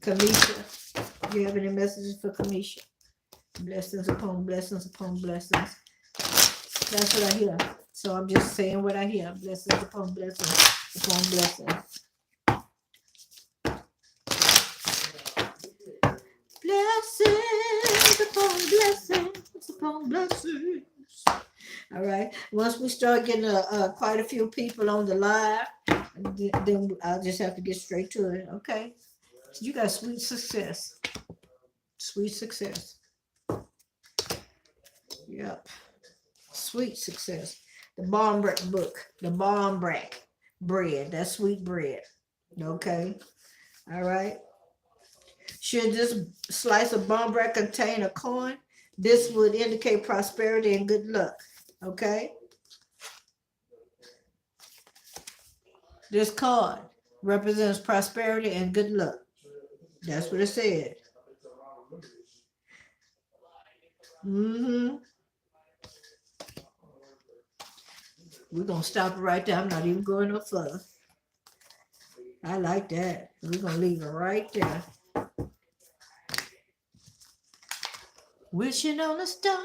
Kamisha, do you have any messages for Kamisha? Blessings upon blessings upon blessings. That's what I hear. So I'm just saying what I hear. Blessings upon blessings upon blessings. Blessings upon blessings upon blessings. All right. Once we start getting quite a few people on the live, then I'll just have to get straight to it. Okay. So you got sweet success. Sweet success. Yep. Sweet success. The Barmbrack book. The Barmbrack bread. That's sweet bread. Okay. All right. Should this slice of bone bread contain a coin, this would indicate prosperity and good luck. Okay. This card represents prosperity and good luck. That's what it said. Mm-hmm. We're gonna stop it right there. I'm not even going no further. I like that. We're gonna leave it right there. Wishing on a star.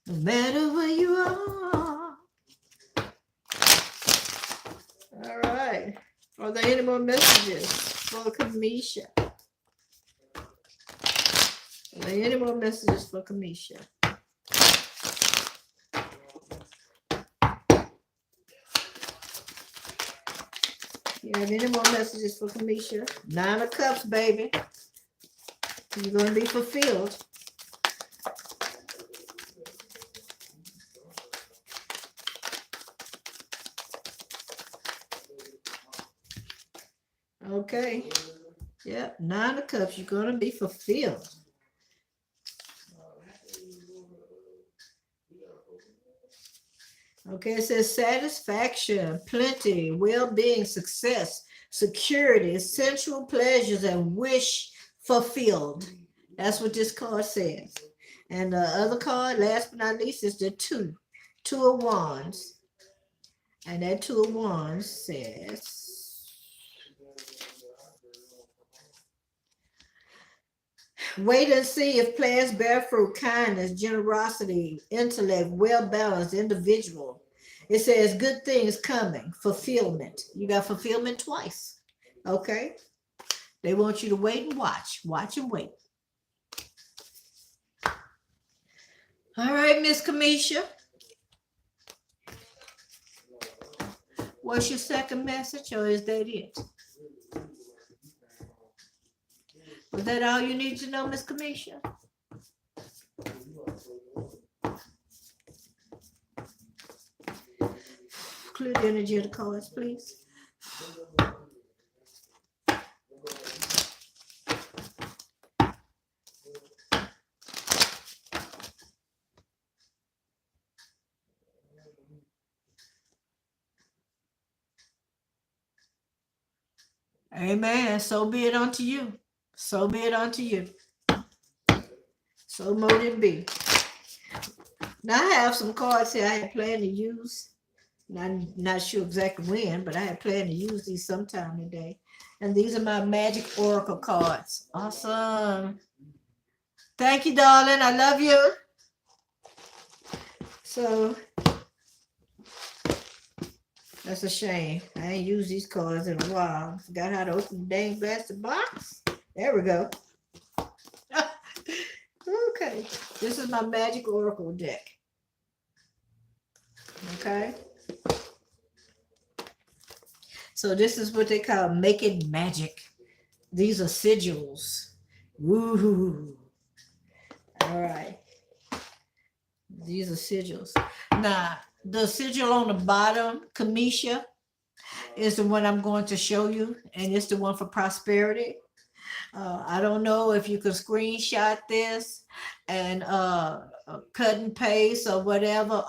No matter where you are. All right. Are there any more messages for Kamisha? Are there any more messages for Kamisha? You have any more messages for Kamisha? 9 of Cups, baby. You're going to be fulfilled. Okay. Yep, 9 of Cups. You're going to be fulfilled. Okay, it says satisfaction, plenty, well-being, success, security, sensual pleasures, and wish fulfilled. That's what this card says. And the other card, last but not least, is the 2 of Wands. And that 2 of Wands says, wait and see if plans bear fruit, kindness, generosity, intellect, well-balanced individual. It says good things coming, fulfillment. You got fulfillment twice. Okay? They want you to wait and watch. Watch and wait. All right, Miss Kamisha. What's your second message, or is that it? Was that all you need to know, Miss Kamisha? Clear the energy of the cards, please. Amen. So be it unto you. So be it unto you. So mote it be. Now I have some cards here I had planned to use. I'm not sure exactly when, but I had planned to use these sometime today. And these are my Magic Oracle cards. Awesome. Thank you, darling. I love you. So that's a shame. I ain't used these cards in a while. I forgot how to open the dang plastic box. There we go. Okay. This is my Magic Oracle deck. Okay. So this is what they call making magic. These are sigils. Woo. All right. These are sigils. Now, the sigil on the bottom, Kamisha, is the one I'm going to show you, and it's the one for prosperity. I don't know if you can screenshot this and cut and paste or whatever,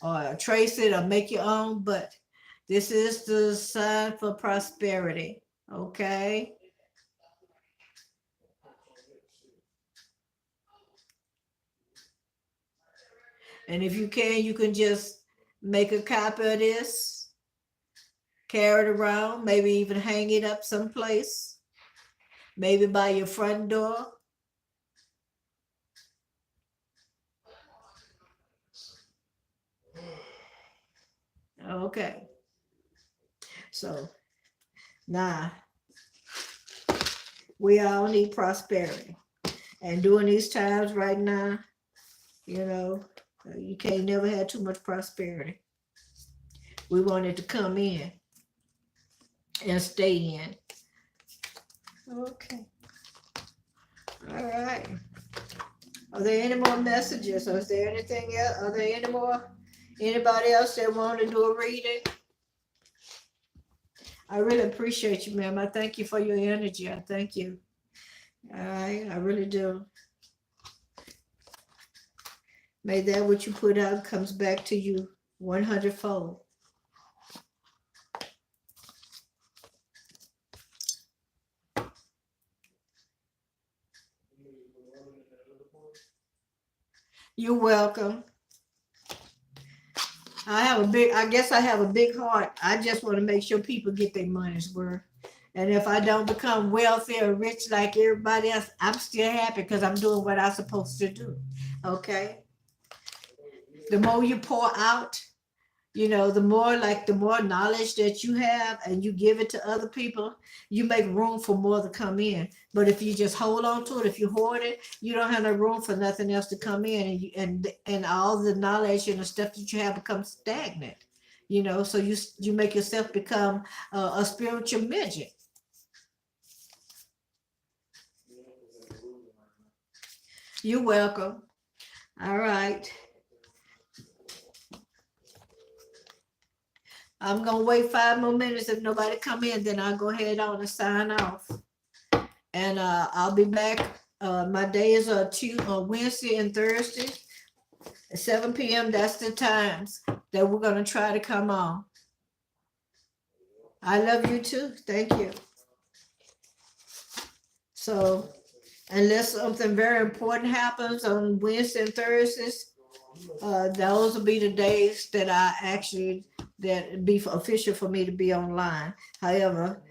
or trace it or make your own, but this is the sign for prosperity. Okay. And if you can just make a copy of this, carry it around, maybe even hang it up someplace, maybe by your front door. Okay. So now we all need prosperity. And during these times right now, you know, you can't never have too much prosperity. We want it to come in and stay in. Okay. All right. Are there any more messages? Or is there anything else? Are there anybody else that want to do a reading? I really appreciate you, ma'am. I thank you for your energy. I thank you. All right, I really do. May that what you put out comes back to you 100-fold. You're welcome. I guess I have a big heart. I just want to make sure people get their money's worth. And if I don't become wealthy or rich like everybody else, I'm still happy because I'm doing what I'm supposed to do. Okay? The more you pour out, the more knowledge that you have and you give it to other people, you make room for more to come in. But if you just hold on to it, if you hoard it, you don't have no room for nothing else to come in, and all the knowledge and the stuff that you have becomes stagnant. So you make yourself become a spiritual midget. You're welcome. All right. I'm gonna wait 5 more minutes. If nobody come in, then I'll go ahead on and sign off. And I'll be back. My days are Wednesday and Thursday at 7 p.m. That's the times that we're gonna try to come on. I love you too. Thank you. So unless something very important happens on Wednesday and Thursdays, those will be the days that that be official for me to be online. However,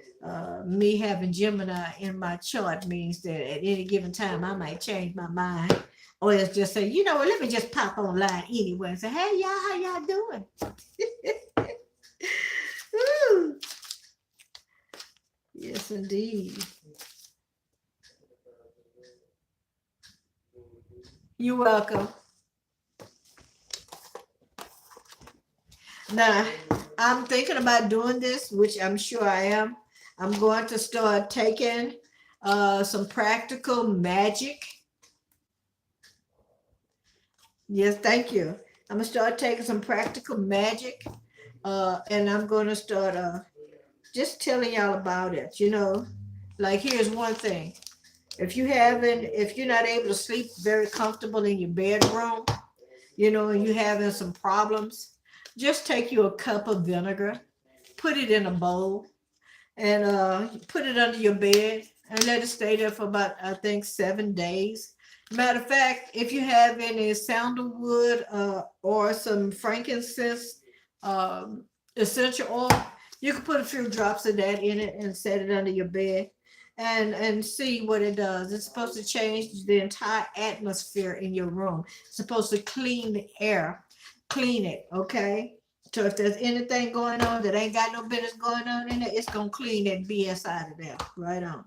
me having Gemini in my chart means that at any given time I might change my mind, or it's just say, let me just pop online anyway and say, hey y'all, how y'all doing? Yes, indeed. You're welcome. Now, I'm thinking about doing this, which I'm sure I am. I'm going to start taking some practical magic. Yes, thank you. I'm going to start taking some practical magic, and I'm going to start just telling y'all about it. Like, here's one thing. If you're not able to sleep very comfortable in your bedroom, and you're having some problems, just take you a cup of vinegar, put it in a bowl, and put it under your bed and let it stay there for about, I think, 7 days. Matter of fact, if you have any sandalwood or some frankincense essential oil, you can put a few drops of that in it and set it under your bed and see what it does. It's supposed to change the entire atmosphere in your room. It's supposed to clean the air, clean it, okay? So if there's anything going on that ain't got no business going on in it, it's gonna clean that BS out of there. Right on.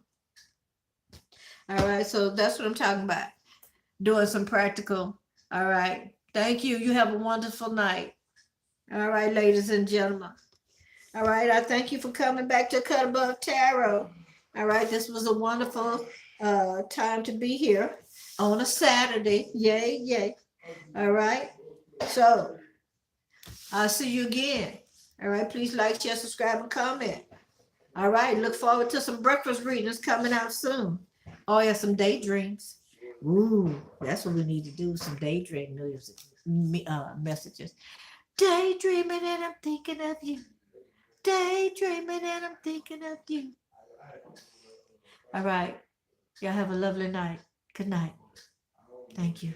All right, so that's what I'm talking about. Doing some practical. All right. Thank you. You have a wonderful night. All right, ladies and gentlemen. All right, I thank you for coming back to Cut Above Tarot. All right, this was a wonderful time to be here on a Saturday. Yay, yay. All right. So I'll see you again. All right, please like, share, subscribe, and comment. All right, look forward to some breakfast readings coming out soon. Oh, yeah, some daydreams. Ooh, that's what we need to do, some daydream messages. Daydreaming and I'm thinking of you. Daydreaming and I'm thinking of you. All right, y'all have a lovely night. Good night. Thank you.